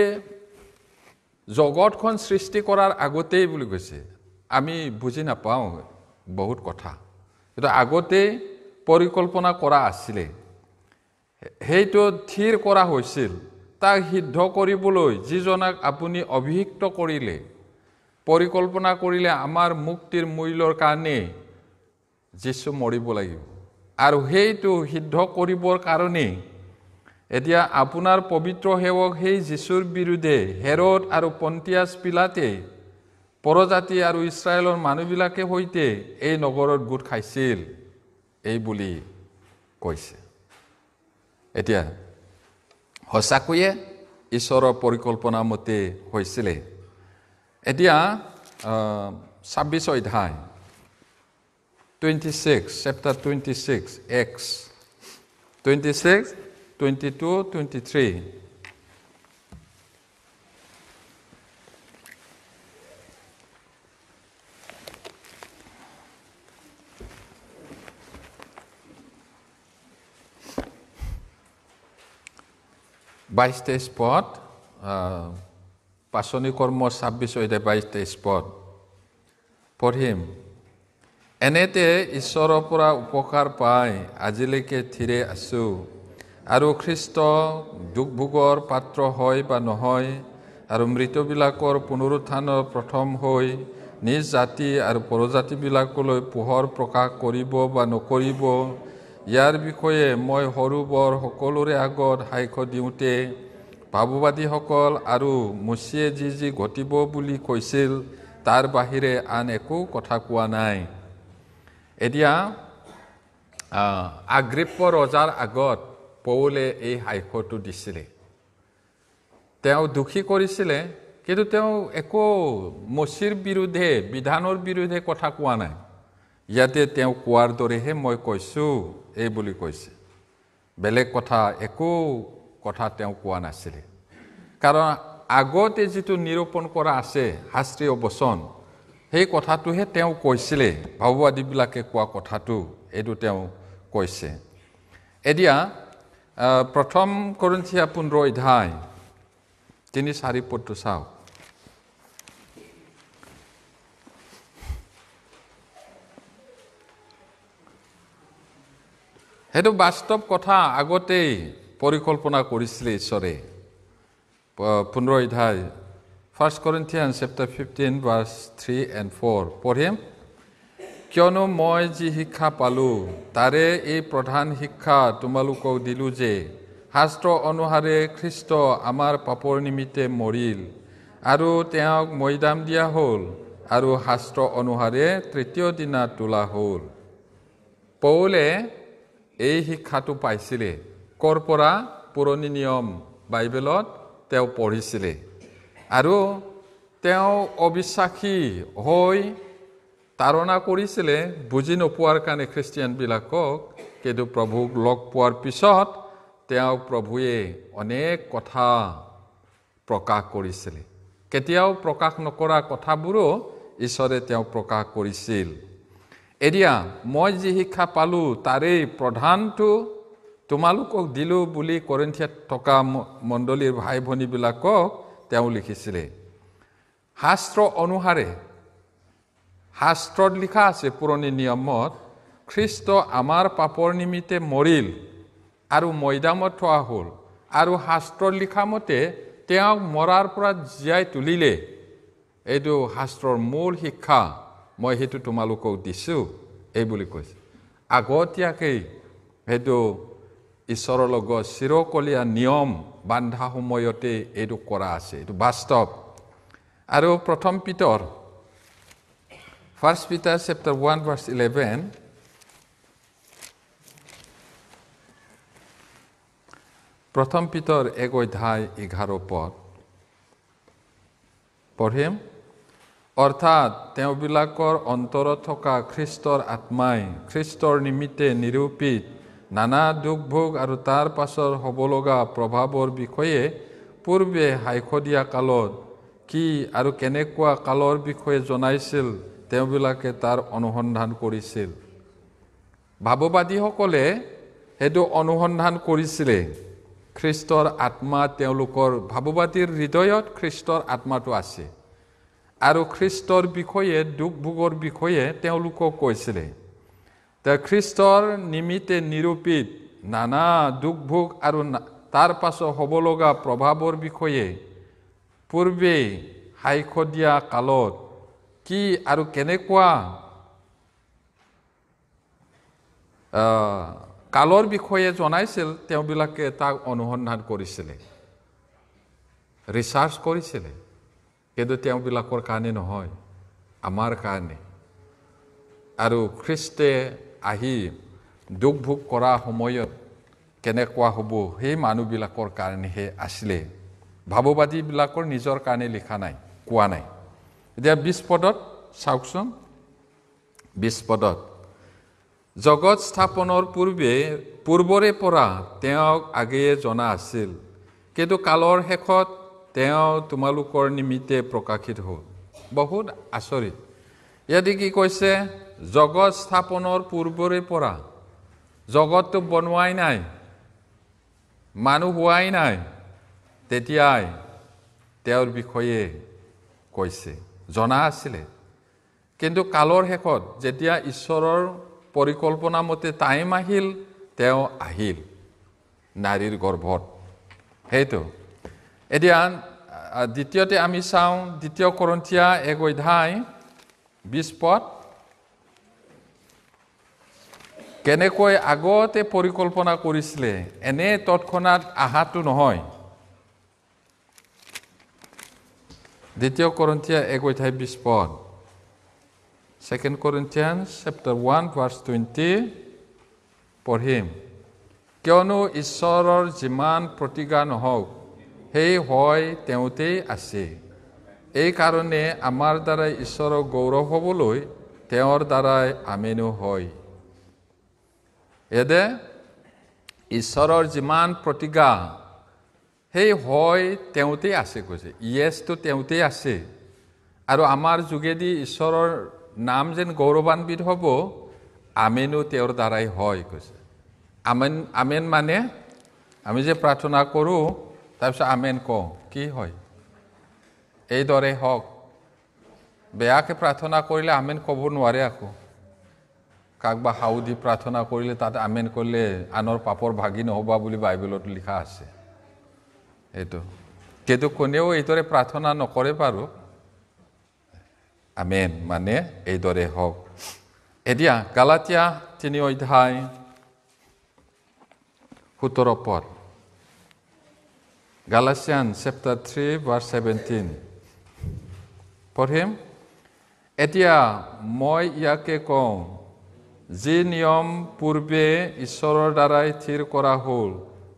জগতখন সৃষ্টি কৰাৰ আগতেই বুলি কৈছে। আমি বুজি নাপাওঁ বহুত কথা, কিন্তু আগতেই পৰিকল্পনা কৰা আছিলে। সেইটো থিৰ কৰা হৈছিল, তাক সিদ্ধ কৰিবলৈ যিজনাক আপুনি অভিষিক্ত কৰিলে, পৰিকল্পনা কৰিলে আমাৰ মুক্তিৰ মূল্যৰ কাৰণে যীশু মৰিব লাগিব। আৰু সেইটো সিদ্ধ কৰিবৰ কাৰণে এতিয়া আপোনাৰ পবিত্ৰ সেৱক সেই যীশুৰ বিৰুদ্ধে হেৰড আৰু পন্তিয়াছ পিলাতে পৰজাতি আৰু ইছৰাইলৰ মানুহবিলাকে সৈতে এই নগৰত গোট খাইছিল এই বুলি কৈছে। এতিয়া সঁচাকৈয়ে ঈশ্বৰৰ পৰিকল্পনা মতে হৈছিলে। এতিয়া 26 অধ্যায় 26 চেপ্টাৰ 26 Acts 26 22 23 22 পদ পাচনি কৰ্ম 26 অধ্যায় 22 পদ পঢ়িম। এনেতে ঈশ্বৰৰ পৰা উপকাৰ পাই আজিলৈকে থিৰে আছো, আৰু খ্ৰীষ্ট দুখ ভোগৰ পাত্ৰ হয় বা নহয়, আৰু মৃতবিলাকৰ পুনৰুত্থানৰ প্ৰথম হৈ নিজ জাতি আৰু পৰজাতিবিলাকলৈ পোহৰ প্ৰকাশ কৰিব বা নকৰিব, ইয়াৰ বিষয়ে মই সৰু বৰ সকলোৰে আগত সাক্ষ্য দিওঁতে ভাৱবাদীসকল আৰু মুচিয়ে যি ঘটিব বুলি কৈছিল তাৰ বাহিৰে আন একো কথা কোৱা নাই। এতিয়া আগ্ৰিপ্প ৰজাৰ আগত পৌলে এই সাক্ষ্যটো দিছিলে। তেওঁ দোষী কৰিছিলে, কিন্তু তেওঁ একো মচিৰ বিৰুদ্ধে বিধানৰ বিৰুদ্ধে কথা কোৱা নাই। ইয়াতে তেওঁ কোৱাৰ দৰেহে মই কৈছোঁ এই বুলি কৈছে। বেলেগ কথা একো কথা তেওঁ কোৱা নাছিলে। কাৰণ আগতে যিটো নিৰূপণ কৰা আছে শাস্ত্ৰীয় বচন, সেই কথাটোহে তেওঁ কৈছিলে। ভাৱবাদীবিলাকে কোৱা কথাটো এইটো তেওঁ কৈছে। এতিয়া প্ৰথম কৰিন্থিয়া 15 অধ্যায় 3-4 পদটো চাওক। সেইটো বাস্তৱ কথা আগতেই পৰিকল্পনা কৰিছিলে ঈশ্বৰে। 15 অধ্যায় 1 Corinthians chapter 15 verse 3 and 4 পঢ়িম। কিয়নো মই যি শিক্ষা পালোঁ তাৰে এই প্ৰধান শিক্ষা তোমালোকক দিলোঁ যে শাস্ত্ৰ অনুসাৰে খ্ৰীষ্ট আমাৰ পাপৰ নিমিত্তে মৰিল, আৰু তেওঁক মৈদাম দিয়া হ'ল, আৰু শাস্ত্ৰ অনুসাৰে তৃতীয় দিনা তোলা হ'ল। পৌলে এই শিক্ষাটো পাইছিলে ক'ৰ পৰা? পুৰণি নিয়ম বাইবেলত তেওঁ পঢ়িছিলে, আৰু তেওঁ অবিশ্বাসী হৈ তাৰণা কৰিছিলে বুজি নোপোৱাৰ কাৰণে খ্ৰীষ্টিয়ানবিলাকক। কিন্তু প্ৰভুক লগ পোৱাৰ পিছত তেওঁ প্ৰভুৱে অনেক কথা প্ৰকাশ কৰিছিলে। কেতিয়াও প্ৰকাশ নকৰা কথাবোৰো ঈশ্বৰে তেওঁ প্ৰকাশ কৰিছিল। এতিয়া মই যি শিক্ষা পালোঁ তাৰেই প্ৰধানটো তোমালোকক দিলোঁ বুলি কৰিন্থিয়াত থকা মণ্ডলীৰ ভাই ভনীবিলাকক তেওঁ লিখিছিলে। শাস্ত্ৰ অনুসাৰে, শাস্ত্ৰত লিখা আছে পুৰণি নিয়মত, খ্ৰীষ্ট আমাৰ পাপৰ নিমিত্তে মৰিল আৰু মৈদামত থোৱা হ'ল, আৰু শাস্ত্ৰত লিখা মতে তেওঁক মৰাৰ পৰা জীয়াই তুলিলে। এইটো শাস্ত্ৰৰ মূল শিক্ষা, মই সেইটো তোমালোকক দিছোঁ এই বুলি কৈছে। আগতীয়াকৈ সেইটো ঈশ্বৰৰ লগত চিৰকলীয়া নিয়ম বান্ধা সময়তে এইটো কৰা আছে, এইটো বাস্তৱ। আৰু প্ৰথম পিতৰ 1 Peter chapter 1 verse 11 প্ৰথম পিতৰ 1 অধ্যায় 11 পদ পঢ়িম। অৰ্থাৎ তেওঁবিলাকৰ অন্তৰত থকা খ্ৰীষ্টৰ আত্মাই খ্ৰীষ্টৰ নিমিত্তে নিৰূপিত নানা দুখ ভোগ আৰু তাৰ পাছৰ হ'ব লগা প্ৰভাৱৰ বিষয়ে পূৰ্বে সাক্ষ্য দিয়া কালত কি আৰু কেনেকুৱা কালৰ বিষয়ে জনাইছিল, তেওঁবিলাকে তাৰ অনুসন্ধান কৰিছিল। ভাৱবাদীসকলে সেইটো অনুসন্ধান কৰিছিলে। খ্ৰীষ্টৰ আত্মা তেওঁলোকৰ ভাৱবাদীৰ হৃদয়ত খ্ৰীষ্টৰ আত্মাটো আছে, আৰু খ্ৰীষ্টৰ বিষয়ে দুখ ভোগৰ বিষয়ে তেওঁলোকক কৈছিলে। খ্ৰীষ্টৰ নিমিত্তে নিৰূপিত নানা দুখ ভোগ আৰু তাৰ পাছত হ'ব লগা প্ৰভাৱৰ বিষয়ে পূৰ্বে সাক্ষ্য দিয়া কালত কি আৰু কেনেকুৱা কালৰ বিষয়ে জনাইছিল তেওঁবিলাকে তাক অনুসন্ধান কৰিছিলে ৰিচাৰ্চ কৰিছিলে কিন্তু তেওঁবিলাকৰ কাৰণে নহয় আমাৰ কাৰণে আৰু খ্ৰীষ্টে আহি দুখ ভোগ কৰা সময়ত কেনেকুৱা হ'ব সেই মানুহবিলাকৰ কাৰণেহে আছিলে ভাৱবাদীবিলাকৰ নিজৰ কাৰণে লিখা নাই কোৱা নাই এতিয়া 20 পদত চাওকচোন 20 পদত জগত স্থাপনৰ পূৰ্বৰে পৰা তেওঁক আগেয়ে জনা আছিল কিন্তু কালৰ শেষত তেওঁ তোমালোকৰ নিমিত্তে প্ৰকাশিত হ'ল বহুত আচৰিত ইয়াতে কি কৈছে জগত স্থাপনৰ পূৰ্বৰে পৰা জগতটো বনোৱাই নাই মানুহ হোৱাই নাই তেতিয়াই তেওঁৰ বিষয়ে কৈছে জনা আছিলে কিন্তু কালৰ শেষত যেতিয়া ঈশ্বৰৰ পৰিকল্পনা মতে টাইম আহিল তেওঁ আহিল নাৰীৰ গৰ্ভত সেইটো এতিয়া দ্বিতীয়তে আমি চাওঁ 2 কৰিন্থিয়া 1 অধ্যায় 20 পদ কেনেকৈ আগতে পৰিকল্পনা কৰিছিলে এনে তৎক্ষণাত আহাটো নহয় 2 কৰিন্থিয়া 1 অধ্যায় 20 পদ 2 Corinthians chapter 1 verse 20 পঢ়িম কিয়নো ঈশ্বৰৰ যিমান প্ৰতিজ্ঞা নহওক সেই হয় তেওঁতেই আছে এই কাৰণে আমাৰ দ্বাৰাই ঈশ্বৰৰ গৌৰৱ হ'বলৈ তেওঁৰ দ্বাৰাই আমেনো হয় এদে ঈশ্বৰৰ যিমান প্ৰতিজ্ঞা সেই হয় তেওঁতেই আছে কৈছে ইয়েছটো তেওঁতেই আছে আৰু আমাৰ যোগেদি ঈশ্বৰৰ নাম যেন গৌৰৱান্বিত হ'ব আমেনো তেওঁৰ দ্বাৰাই হয় কৈছে আমেন আমেন মানে আমি যে প্ৰাৰ্থনা কৰোঁ তাৰপিছত আমেন কওঁ কি হয় এইদৰে হওক বেয়াকে প্ৰাৰ্থনা কৰিলে আমেন ক'ব নোৱাৰে আকৌ কাকবা হাউ দি প্ৰাৰ্থনা কৰিলে তাত আমেন কৰিলে আনৰ পাপৰ ভাগি নহবা বুলি বাইবেলত লিখা আছে এইটো কিন্তু কোনেও এইদৰে প্ৰাৰ্থনা নকৰে বাৰু আমেন মানে এইদৰে হওক এতিয়া গালাতিয়া 3 অধ্যায় 17 পদ Galatians chapter 3 verse 17 পঢ়িম এতিয়া মই ইয়াকে কওঁ যি নিয়ম পূৰ্বে ঈশ্বৰৰ দ্বাৰাই থিৰ কৰা হ'ল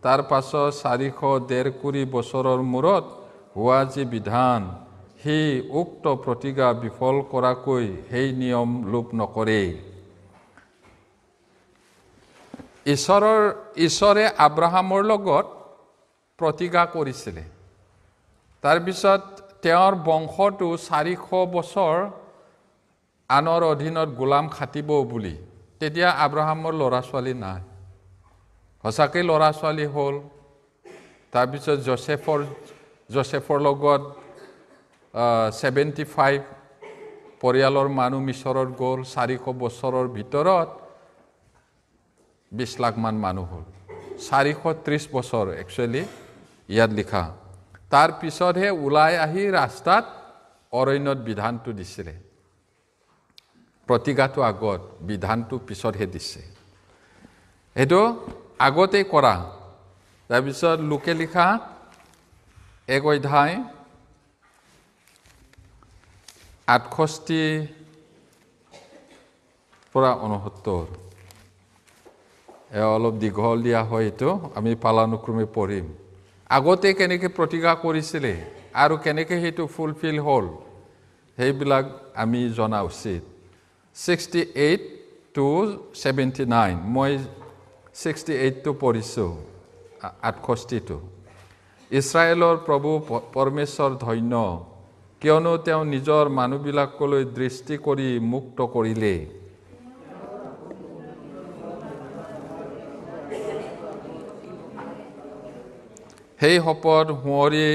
তাৰ পাছত 450 বছৰৰ মূৰত হোৱা যি বিধান সেই উক্ত প্ৰতিজ্ঞা বিফল কৰাকৈ সেই নিয়ম লোপ নকৰে ঈশ্বৰে আব্ৰাহামৰ লগত প্ৰতিজ্ঞা কৰিছিলে তাৰপিছত তেওঁৰ বংশটো 400 বছৰ আনৰ অধীনত গোলাম খাটিব বুলি তেতিয়া আব্ৰাহামৰ ল'ৰা ছোৱালী নাই সঁচাকৈ ল'ৰা ছোৱালী হ'ল তাৰপিছত জোসেফৰ লগত 75 পৰিয়ালৰ মানুহ মিছৰত গ'ল 400 বছৰৰ ভিতৰত 20 লাখ মান মানুহ হ'ল 430 বছৰ একচুৱেলি ইয়াত লিখা তাৰ পিছতহে ওলাই আহি ৰাস্তাত অৰণ্যত বিধানটো দিছিলে প্ৰতিজ্ঞাটো আগত বিধানটো পিছতহে দিছে এইটো আগতেই কৰা তাৰপিছত লোকে লিখা 1 অধ্যায় 68 পৰা 69 অলপ দীঘল দিয়া হয় এইটো আমি পালানুক্ৰমে পঢ়িম আগতে কেনেকৈ প্ৰতিজ্ঞা কৰিছিলে আৰু কেনেকৈ সেইটো ফুলফিল হ'ল সেইবিলাক আমি জনা উচিত 68 to 79 মই 68 টো পঢ়িছোঁ 68 টো ইছৰাইলৰ প্ৰভু পৰমেশ্বৰ ধন্য কিয়নো তেওঁ নিজৰ মানুহবিলাকলৈ দৃষ্টি কৰি মুক্ত কৰিলে সেই শপত সোঁৱৰি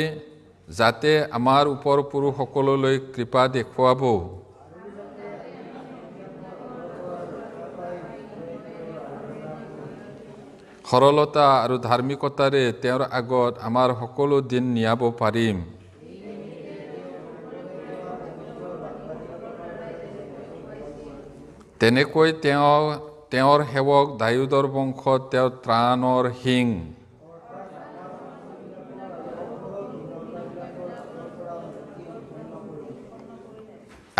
যাতে আমাৰ ওপৰ পুৰুষসকললৈ কৃপা দেখুৱাব সৰলতা আৰু ধাৰ্মিকতাৰে তেওঁৰ আগত আমাৰ সকলো দিন নিয়াব পাৰিম তেনেকৈ তেওঁ তেওঁৰ সেৱক দাউদৰ বংশত তেওঁৰ ত্ৰাণৰ সিং।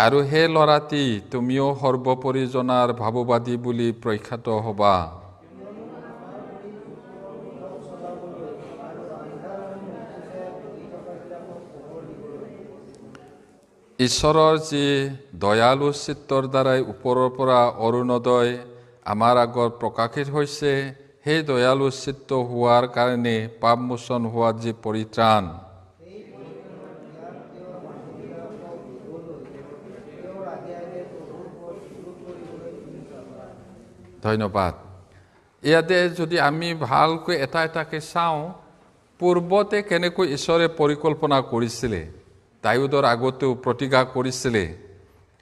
আৰু হে ল'ৰাটি, তুমিও সৰ্বপৰিজনাৰ ভাৱবাদী বুলি প্ৰখ্যাত হ'বা। ঈশ্বৰৰ যি দয়ালু চিত্তৰ দ্বাৰাই ওপৰৰ পৰা অৰুণোদয় আমাৰ আগত প্ৰকাশিত হৈছে, সেই দয়ালু চিত্ত হোৱাৰ কাৰণে পাপমোচন হোৱাত যি পৰিত্ৰাণ, ধন্যবাদ। ইয়াতে যদি আমি ভালকৈ এটা এটাকে চাওঁ, পূৰ্বতে কেনেকৈ ঈশ্বৰে পৰিকল্পনা কৰিছিলে, দাউদৰ আগতেও প্ৰতিজ্ঞা কৰিছিলে,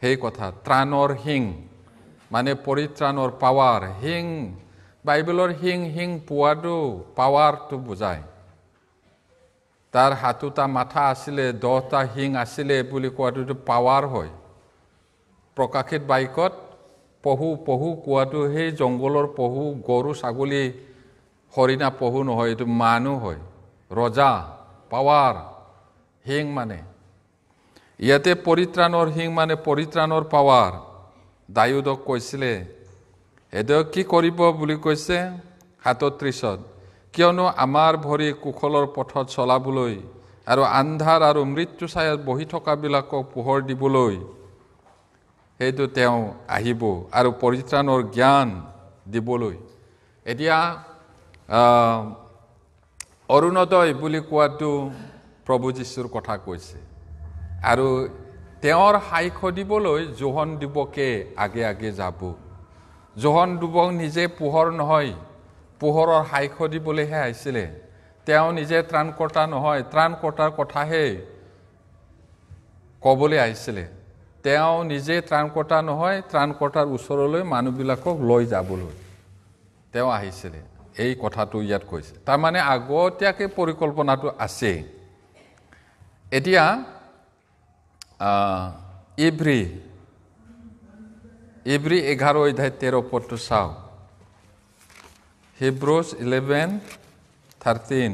সেই কথা ত্ৰাণৰ সিং মানে পৰিত্ৰাণৰ পাৱাৰ। সিং, বাইবেলৰ সিং পোৱাটো পাৱাৰটো বুজায়। তাৰ 7টা মাথা আছিলে, 10টা সিং আছিলে বুলি কোৱাটো পাৱাৰ হয়। প্ৰকাশিত বাইকত পহু কোৱাটো সেই জংঘলৰ পহু, গৰু ছাগলী হৰিণা পহু নহয়, এইটো মানুহ হয়। ৰজা, পাৱাৰ, সিং মানে ইয়াতে পৰিত্ৰাণৰ সিং মানে পৰিত্ৰাণৰ পাৱাৰ। দাউদক কৈছিলে, এতিয়া কি কৰিব বুলি কৈছে 37, কিয়নো আমাৰ ভৰি কুশলৰ পথত চলাবলৈ আৰু আন্ধাৰ আৰু মৃত্যু ছায়াত বহি থকাবিলাকক পোহৰ দিবলৈ সেইটো তেওঁ আহিব আৰু পৰিত্ৰাণৰ জ্ঞান দিবলৈ। এতিয়া অৰুণোদয় বুলি কোৱাটো প্ৰভু যীশুৰ কথা কৈছে। আৰু তেওঁৰ সাক্ষ্য দিবলৈ যোহন দিবকে আগে আগে যাব। যোহন দিবক নিজে পোহৰ নহয়, পোহৰৰ সাক্ষ্য দিবলৈহে আহিছিলে। তেওঁ নিজে ত্ৰাণকৰ্তা নহয়, ত্ৰাণকৰ্তাৰ কথাহে ক'বলৈ আহিছিলে। তেওঁ নিজে ত্ৰাণকৰ্তা নহয়, ত্ৰাণকৰ্তাৰ ওচৰলৈ মানুহবিলাকক লৈ যাবলৈ তেওঁ আহিছিলে। এই কথাটো ইয়াত কৈছে, তাৰমানে আগতীয়াকৈ পৰিকল্পনাটো আছে। এতিয়া ইব্ৰী 11 অধ্যায় 13 পদটো চাওঁ। Hebrews 11:13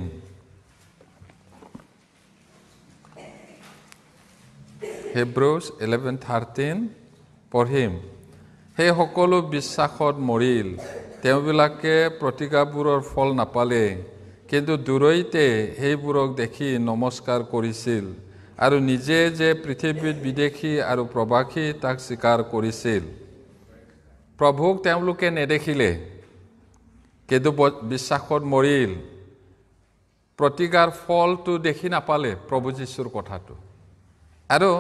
Hebrews 11:13 পঢ়িম। সেই সকলো বিশ্বাসত মৰিল, তেওঁবিলাকে প্ৰতিজ্ঞাবোৰৰ ফল নাপালে, কিন্তু দূৰৈতে সেইবোৰক দেখি নমস্কাৰ কৰিছিল আৰু নিজে যে পৃথিৱীত বিদেশী আৰু প্ৰবাসী তাক স্বীকাৰ কৰিছিল। প্ৰভুক তেওঁলোকে নেদেখিলে, কিন্তু বিশ্বাসত মৰিল। প্ৰতিজ্ঞাৰ ফলটো দেখি নাপালে, প্ৰভু যীশুৰ কথাটো, আৰু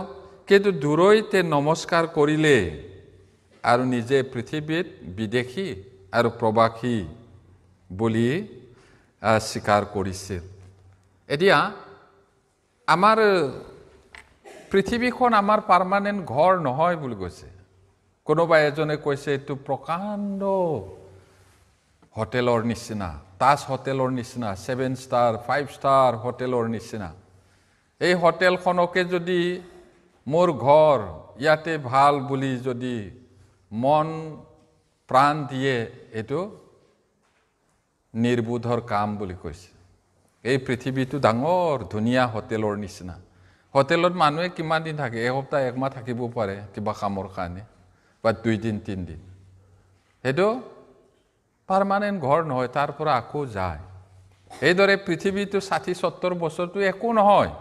কিন্তু দূৰৈতে নমস্কাৰ কৰিলে আৰু নিজে পৃথিৱীত বিদেশী আৰু প্ৰবাসী বুলি স্বীকাৰ কৰিছিল। এতিয়া আমাৰ পৃথিৱীখন আমাৰ পাৰ্মানেণ্ট ঘৰ নহয় বুলি কৈছে। কোনোবা এজনে কৈছে এইটো প্ৰকাণ্ড হোটেলৰ নিচিনা, তাজ হোটেলৰ নিচিনা, 7 ষ্টাৰ 5 ষ্টাৰ হোটেলৰ নিচিনা। এই হোটেলখনকে যদি মোৰ ঘৰ ইয়াতে ভাল বুলি যদি মন প্ৰাণ দিয়ে, এইটো নিৰ্বোধৰ কাম বুলি কৈছে। এই পৃথিৱীটো ডাঙৰ ধুনীয়া হোটেলৰ নিচিনা। হোটেলত মানুহে কিমান দিন থাকে? এসপ্তাহ 1 মাহ থাকিব পাৰে কিবা কামৰ কাৰণে, বা 2 দিন 3 দিন। সেইটো পাৰ্মানেণ্ট ঘৰ নহয়, তাৰ পৰা আকৌ যায়। এইদৰে পৃথিৱীটো 60-70 বছৰটো একো নহয়,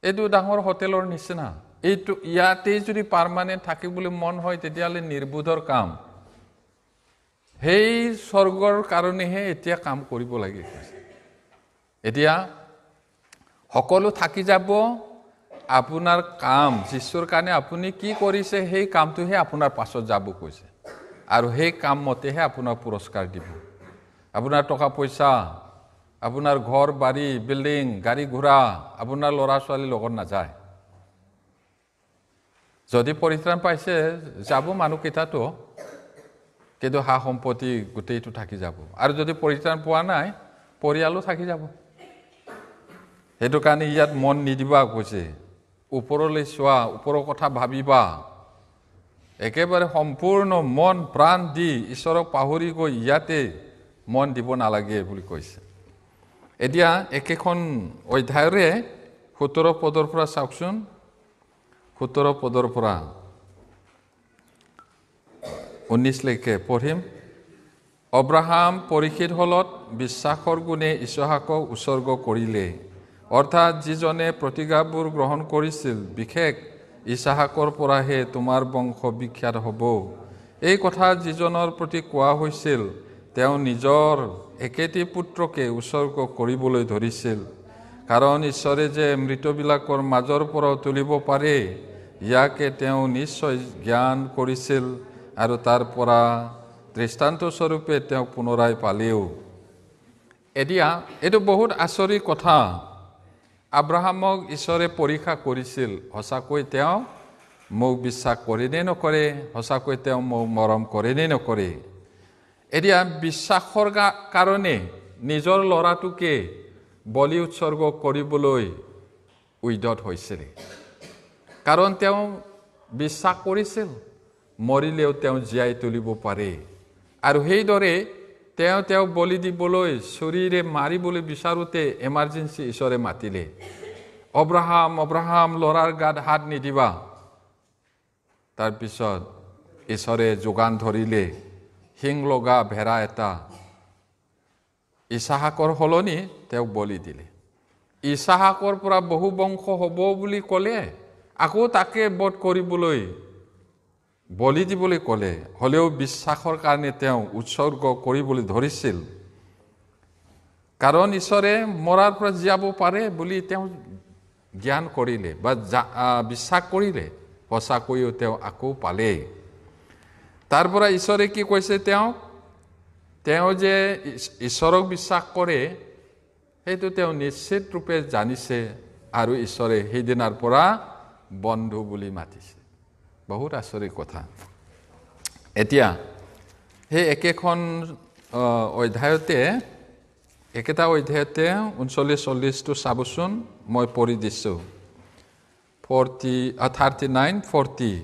এইটো ডাঙৰ হোটেলৰ নিচিনা। এইটো ইয়াতে যদি পাৰ্মানেণ্ট থাকিবলৈ মন হয়, তেতিয়াহ'লে নিৰ্বোধৰ কাম। সেই স্বৰ্গৰ কাৰণেহে এতিয়া কাম কৰিব লাগে। এতিয়া সকলো থাকি যাব, আপোনাৰ কাম যীশুৰ কাৰণে আপুনি কি কৰিছে সেই কামটোহে আপোনাৰ পাছত যাব কৈছে, আৰু সেই কাম মতেহে আপোনাক পুৰস্কাৰ দিব। আপোনাৰ টকা পইচা, আপোনাৰ ঘৰ বাৰী বিল্ডিং গাড়ী ঘোঁৰা আপোনাৰ ল'ৰা ছোৱালীৰ লগত নাযায়। যদি পৰিত্ৰাণ পাইছে যাব মানুহকেইটাতো, কিন্তু সা সম্পত্তি গোটেইটো থাকি যাব। আৰু যদি পৰিত্ৰাণ পোৱা নাই, পৰিয়ালো থাকি যাব। সেইটো কাৰণে ইয়াত মন নিদিবা কৈছে, ওপৰলৈ চোৱা, ওপৰৰ কথা ভাবিবা, একেবাৰে সম্পূৰ্ণ মন প্ৰাণ দি ঈশ্বৰক পাহৰি গৈ ইয়াতে মন দিব নালাগে বুলি কৈছে। এতিয়া একেখন অধ্যায়ৰে 17 পদৰ পৰা চাওকচোন। 17 পদৰ পৰা 19 লৈকে পঢ়িম। অব্ৰাহাম পৰীক্ষিত হলত বিশ্বাসৰ গুণে ইছহাকক উৎসৰ্গ কৰিলে, অৰ্থাৎ যিজনে প্ৰতিজ্ঞাবোৰ গ্ৰহণ কৰিছিল, বিশেষ ইছহাকৰ পৰাহে তোমাৰ বংশ বিখ্যাত হ'ব। এই কথা যিজনৰ প্ৰতি কোৱা হৈছিল, তেওঁ নিজৰ একেটি পুত্ৰকে উৎসৰ্গ কৰিবলৈ ধৰিছিল, কাৰণ ঈশ্বৰে যে মৃতবিলাকৰ মাজৰ পৰা তুলিব পাৰে, ইয়াকে তেওঁ নিশ্চয় জ্ঞান কৰিছিল, আৰু তাৰ পৰা দৃষ্টান্তস্বৰূপে তেওঁ পুনৰাই পালেও। এতিয়া এইটো বহুত আচৰিত কথা। আব্ৰাহামক ঈশ্বৰে পৰীক্ষা কৰিছিল, সঁচাকৈ তেওঁ মোক বিশ্বাস কৰে নে নকৰে, সঁচাকৈ তেওঁ মোক মৰম কৰে নে নকৰে। এতিয়া বিশ্বাসৰ কাৰণে নিজৰ ল'ৰাটোকে বলি উৎসৰ্গ কৰিবলৈ উদ্যত হৈছিল, কাৰণ তেওঁ বিশ্বাস কৰিছিল মৰিলেও তেওঁ জীয়াই তুলিব পাৰে। আৰু সেইদৰে তেওঁ বলি দিবলৈ চুৰিৰে মাৰিবলৈ বিচাৰোঁতে এমাৰ্জেঞ্চি ঈশ্বৰে মাতিলে, অব্ৰাহাম অব্ৰাহাম ল'ৰাৰ গাত হাত নিদিবা। তাৰপিছত ঈশ্বৰে যোগান ধৰিলে শিং লগা ভেড়া এটা, ইছহাকৰ সলনি তেওঁক বলি দিলে। ইছহাকৰ পৰা বহু বংশ হ'ব বুলি ক'লে, আকৌ তাকে বধ কৰিবলৈ বলি দিবলৈ ক'লে, হ'লেও বিশ্বাসৰ কাৰণে তেওঁ উৎসৰ্গ কৰিবলৈ ধৰিছিল, কাৰণ ঈশ্বৰে মৰাৰ পৰা জীয়াব পাৰে বুলি তেওঁ জ্ঞান কৰিলে বা বিশ্বাস কৰিলে। সঁচাকৈও তেওঁ আকৌ পালে। তাৰ পৰা ঈশ্বৰে কি কৈছে, তেওঁ যে ঈশ্বৰক বিশ্বাস কৰে সেইটো তেওঁ নিশ্চিত ৰূপে জানিছে, আৰু ঈশ্বৰে সেইদিনাৰ পৰা বন্ধু বুলি মাতিছে। বহুত আচৰিত কথা। এতিয়া সেই একেখন অধ্যায়তে, একেটা অধ্যায়তে 39-40টো চাবচোন, মই পঢ়ি দিছোঁ। 39-40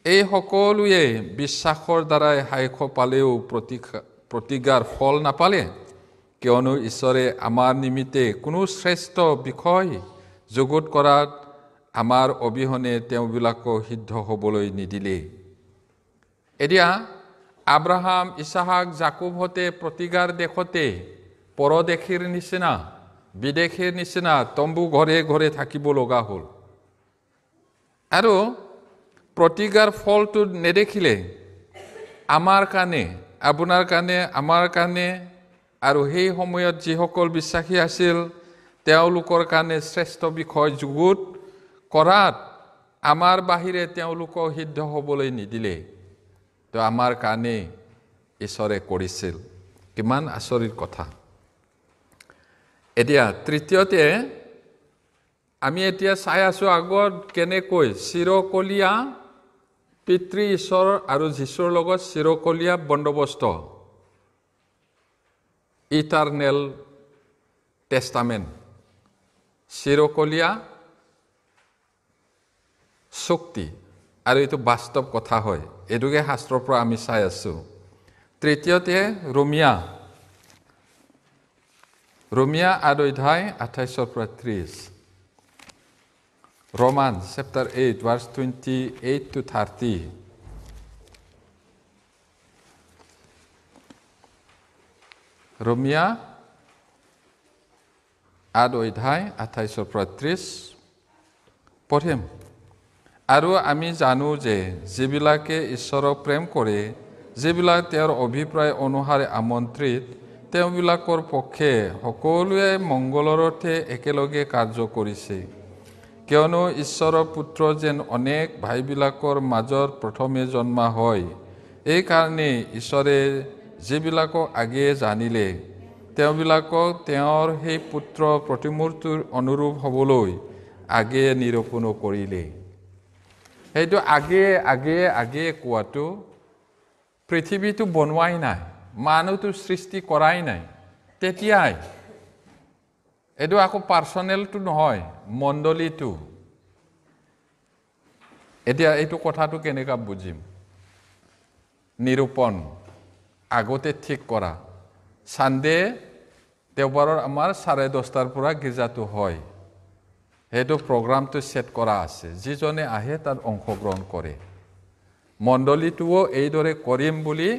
এই সকলোৱে বিশ্বাসৰ দ্বাৰাই সাক্ষ্য পালেও প্ৰতিজ্ঞাৰ ফল নাপালে, কিয়নো ঈশ্বৰে আমাৰ নিমিত্তে কোনো শ্ৰেষ্ঠ বিষয় যুগুত কৰাত আমাৰ অবিহনে তেওঁবিলাকক সিদ্ধ হ'বলৈ নিদিলে। এতিয়া আব্ৰাহাম ইছহাক জাকোবহঁতে প্ৰতিজ্ঞাৰ দেশতে পৰদেশীৰ নিচিনা, বিদেশীৰ নিচিনা তম্বু ঘৰে ঘৰে থাকিব লগা হ'ল, আৰু প্ৰতিজ্ঞাৰ ফলটো নেদেখিলে। আমাৰ কাৰণে, আপোনাৰ কাৰণে, আমাৰ কাৰণে, আৰু সেই সময়ত যিসকল বিশ্বাসী আছিল তেওঁলোকৰ কাৰণে শ্ৰেষ্ঠ বিষয় যুগুত কৰাত আমাৰ বাহিৰে তেওঁলোকক সিদ্ধ হ'বলৈ নিদিলে। তো আমাৰ কাৰণে ঈশ্বৰে কৰিছিল। কিমান আচৰিত কথা। এতিয়া তৃতীয়তে আমি এতিয়া চাই আছোঁ আগত কেনেকৈ চিৰকলীয়া পিতৃ ঈশ্বৰ আৰু যীশুৰ লগত চিৰকলীয়া বন্দোবস্ত, ইটাৰনেল টেষ্টামেণ্ট, চিৰকলীয়া চুক্তি, আৰু এইটো বাস্তৱ কথা হয়। এইটোকে শাস্ত্ৰৰ পৰা আমি চাই আছোঁ। তৃতীয়তে ৰোমিয়া 8 অধ্যায় 28 পৰা 30, Romans chapter 8 verse 28 to 30. ৰোমিয়া 8 অধ্যায় 28 পৰা 30 পঢ়িম। আৰু আমি জানো যে যিবিলাকে ঈশ্বৰক প্ৰেম কৰে, যিবিলাক তেওঁৰ অভিপ্ৰায় অনুসাৰে আমন্ত্ৰিত, তেওঁবিলাকৰ পক্ষে সকলোৱে মংগলৰ অৰ্থে একেলগে কাৰ্য কৰিছে। কিয়নো ঈশ্বৰৰ পুত্ৰ যেন অনেক ভাইবিলাকৰ মাজত প্ৰথমে জন্মা হয়, এইকাৰণে ঈশ্বৰে যিবিলাকক আগেয়ে জানিলে, তেওঁবিলাকক তেওঁৰ সেই পুত্ৰ প্ৰতিমূৰ্তিৰ অনুৰূপ হ'বলৈ আগেয়ে নিৰূপণ কৰিলে। সেইটো আগে কোৱাটো পৃথিৱীটো বনোৱাই নাই, মানুহটো সৃষ্টি কৰাই নাই, তেতিয়াই। এইটো আকৌ পাৰ্চনেলটো নহয়, মণ্ডলীটো। এতিয়া এইটো কথাটো কেনেকৈ বুজিম নিৰূপণ আগতে ঠিক কৰা সানডে দেওবাৰৰ আমাৰ 10:30 পৰা গীৰ্জাটো হয় সেইটো প্ৰগ্ৰামটো সেট কৰা আছে যিজনে আহে তাত অংশগ্ৰহণ কৰে মণ্ডলীটোও এইদৰে কৰিম বুলি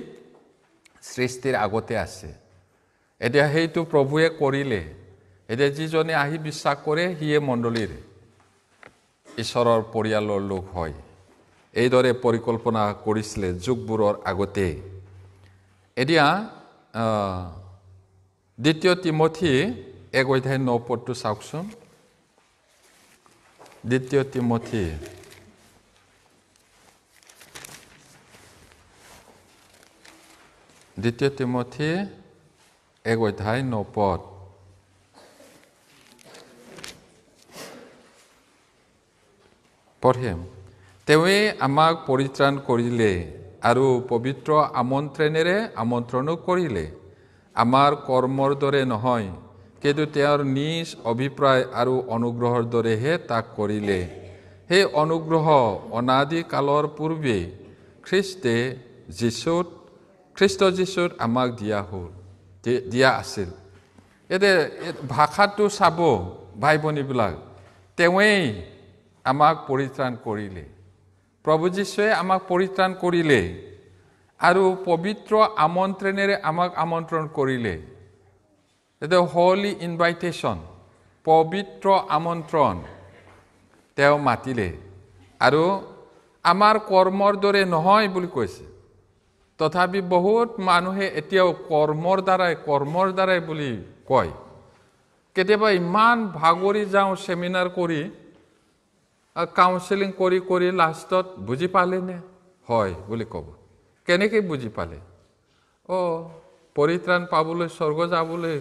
সৃষ্টিৰ আগতে আছে এতিয়া সেইটো প্ৰভুৱে কৰিলে এতিয়া যিজনে আহি বিশ্বাস কৰে সিয়ে মণ্ডলীৰ ঈশ্বৰৰ পৰিয়ালৰ লোক হয় এইদৰে পৰিকল্পনা কৰিছিলে যুগবোৰৰ আগতে এতিয়া 2 তিমথী 1:9 চাওকচোন 2 তিমথী 1:9 পঢ়িম তেৱে আমাক পৰিত্ৰাণ কৰিলে আৰু পবিত্ৰ আমন্ত্ৰণেৰে আমন্ত্ৰণো কৰিলে আমাৰ কৰ্মৰ দৰে নহয় কিন্তু তেওঁৰ নিজ অভিপ্ৰায় আৰু অনুগ্ৰহৰ দৰেহে তাক কৰিলে সেই অনুগ্ৰহ অনাদি কালৰ পূৰ্বে খ্ৰীষ্ট যীশুত আমাক দিয়া আছিল এতিয়া ভাষাটো চাব ভাই ভনীবিলাক তেৱেই আমাক পৰিত্ৰাণ কৰিলে প্ৰভু যীশুৱে আমাক পৰিত্ৰাণ কৰিলে আৰু পবিত্ৰ আমন্ত্ৰণেৰে আমাক আমন্ত্ৰণ কৰিলে এটা হোলি ইনভাইটেশ্যন পবিত্ৰ আমন্ত্ৰণ তেওঁ মাতিলে আৰু আমাৰ কৰ্মৰ দৰে নহয় বুলি কৈছে তথাপি বহুত মানুহে এতিয়াও কৰ্মৰ দ্বাৰাই বুলি কয় কেতিয়াবা ইমান ভাগৰি যাওঁ সেমিনাৰ কৰি কাউন্সেলিং কৰি লাষ্টত বুজি পালে নে হয় বুলি ক'ব কেনেকৈ বুজি পালে পৰিত্ৰাণ পাবলৈ স্বৰ্গ যাবলৈ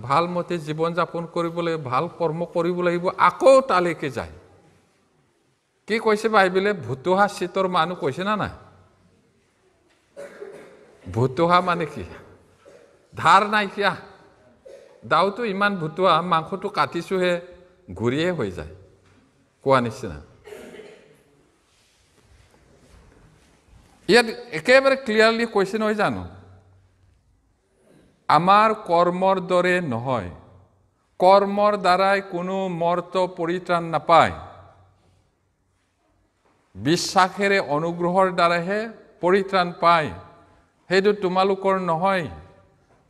ভাল মতে জীৱন যাপন কৰিবলৈ ভাল কৰ্ম কৰিব লাগিব আকৌ তালৈকে যায় কি কৈছে বাইবেলে ভুতুহা চিতৰ মানুহ কৈছে না নাই ভুতুহা মানে কি ধাৰ নাইকিয়া দাওটো ইমান ভুতুহা মাংসটো কাটিছোহে ঘূৰিয়ে হৈ যায় কোৱা নিচিনা ইয়াত একেবাৰে ক্লিয়াৰলি কৈছে নহয় জানো আমাৰ কৰ্মৰ দৰে নহয় কৰ্মৰ দ্বাৰাই কোনো মৰ্ত পৰিত্ৰাণ নাপায় বিশ্বাসেৰে অনুগ্ৰহৰ দ্বাৰাহে পৰিত্ৰাণ পায় সেইটো তোমালোকৰ নহয়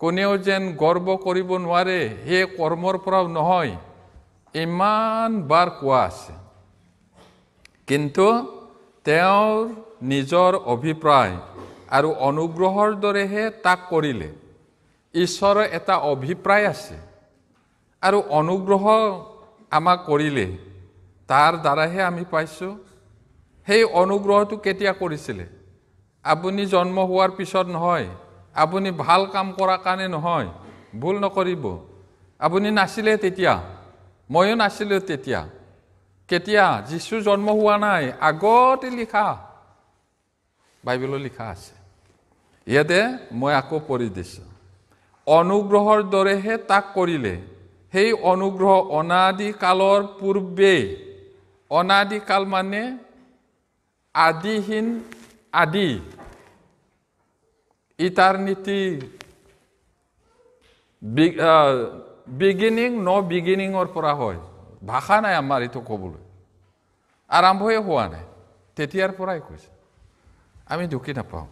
কোনেও যেন গৰ্ব কৰিব নোৱাৰে সেই কৰ্মৰ পৰাও নহয় ইমান বাৰ কোৱা আছে কিন্তু তেওঁৰ নিজৰ অভিপ্ৰায় আৰু অনুগ্ৰহৰ দৰেহে তাক কৰিলে ঈশ্বৰৰ এটা অভিপ্ৰায় আছে আৰু অনুগ্ৰহ আমাক কৰিলে তাৰ দ্বাৰাহে আমি পাইছোঁ সেই অনুগ্ৰহটো কেতিয়া কৰিছিলে আপুনি জন্ম হোৱাৰ পিছত নহয় আপুনি ভাল কাম কৰাৰ কাৰণে নহয় ভুল নকৰিব আপুনি নাছিলে তেতিয়া ময়ো নাছিলোঁ তেতিয়া কেতিয়া যীশু জন্ম হোৱা নাই আগতে লিখা বাইবেলত লিখা আছে ইয়াতে মই আকৌ পঢ়ি দিছোঁ অনুগ্ৰহৰ দৰেহে তাক কৰিলে সেই অনুগ্ৰহ অনাদি কালৰ পূৰ্বে অনাদি কাল মানে আদিহীন আদি ইটাৰনিটি বিগিনিঙৰ পৰা হয় ভাষা নাই আমাৰ এইটো ক'বলৈ আৰম্ভই হোৱা নাই তেতিয়াৰ পৰাই কৈছে আমি ঢুকি নাপাওঁ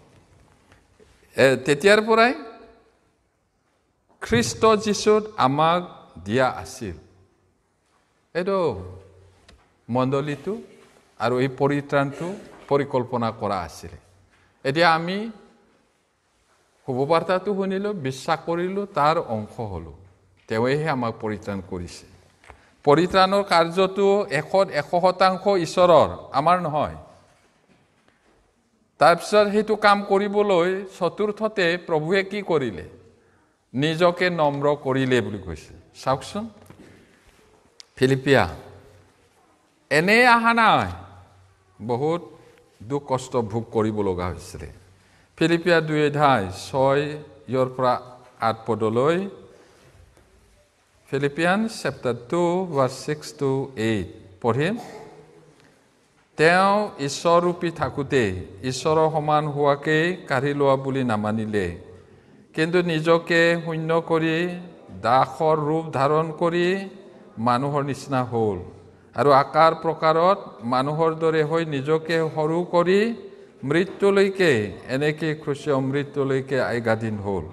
তেতিয়াৰ পৰাই খ্ৰীষ্ট যীশুত আমাক দিয়া আছিল এইটো মণ্ডলীটো আৰু এই পৰিত্ৰাণটো পৰিকল্পনা কৰা আছিলে এতিয়া আমি শুভবাৰ্তাটো শুনিলোঁ বিশ্বাস কৰিলোঁ তাৰ অংশ হ'লোঁ তেওঁহে আমাক পৰিত্ৰাণ কৰিছে পৰিত্ৰাণৰ কাৰ্যটো 100% ঈশ্বৰৰ আমাৰ নহয় তাৰপিছত সেইটো কাম কৰিবলৈ চতুৰ্থতে প্ৰভুৱে কি কৰিলে নিজকে নম্ৰ কৰিলে বুলি কৈছে চাওকচোন ফিলিপিয়া এনে অহা নাই বহুত দুখ কষ্ট ভোগ কৰিব লগা হৈছিলে ফিলিপিয়া 2:6 পৰা 8 পদলৈ Philippians chapter 2 verse 6 to 8 পঢ়িম তেওঁ ঈশ্বৰৰূপী থাকোঁতে ঈশ্বৰৰ সমান হোৱাকেই কাঢ়ি লোৱা বুলি নামানিলে, কিন্তু নিজকে শূন্য কৰি দাসৰ ৰূপ ধাৰণ কৰি মানুহৰ নিচিনা হ'ল, আৰু আকাৰ প্ৰকাৰত মানুহৰ দৰে হৈ নিজকে সৰু কৰি মৃত্যুলৈকে, এনেকৈ খ্ৰীষ্টীয় মৃত্যুলৈকে আজ্ঞাধীন হ'ল।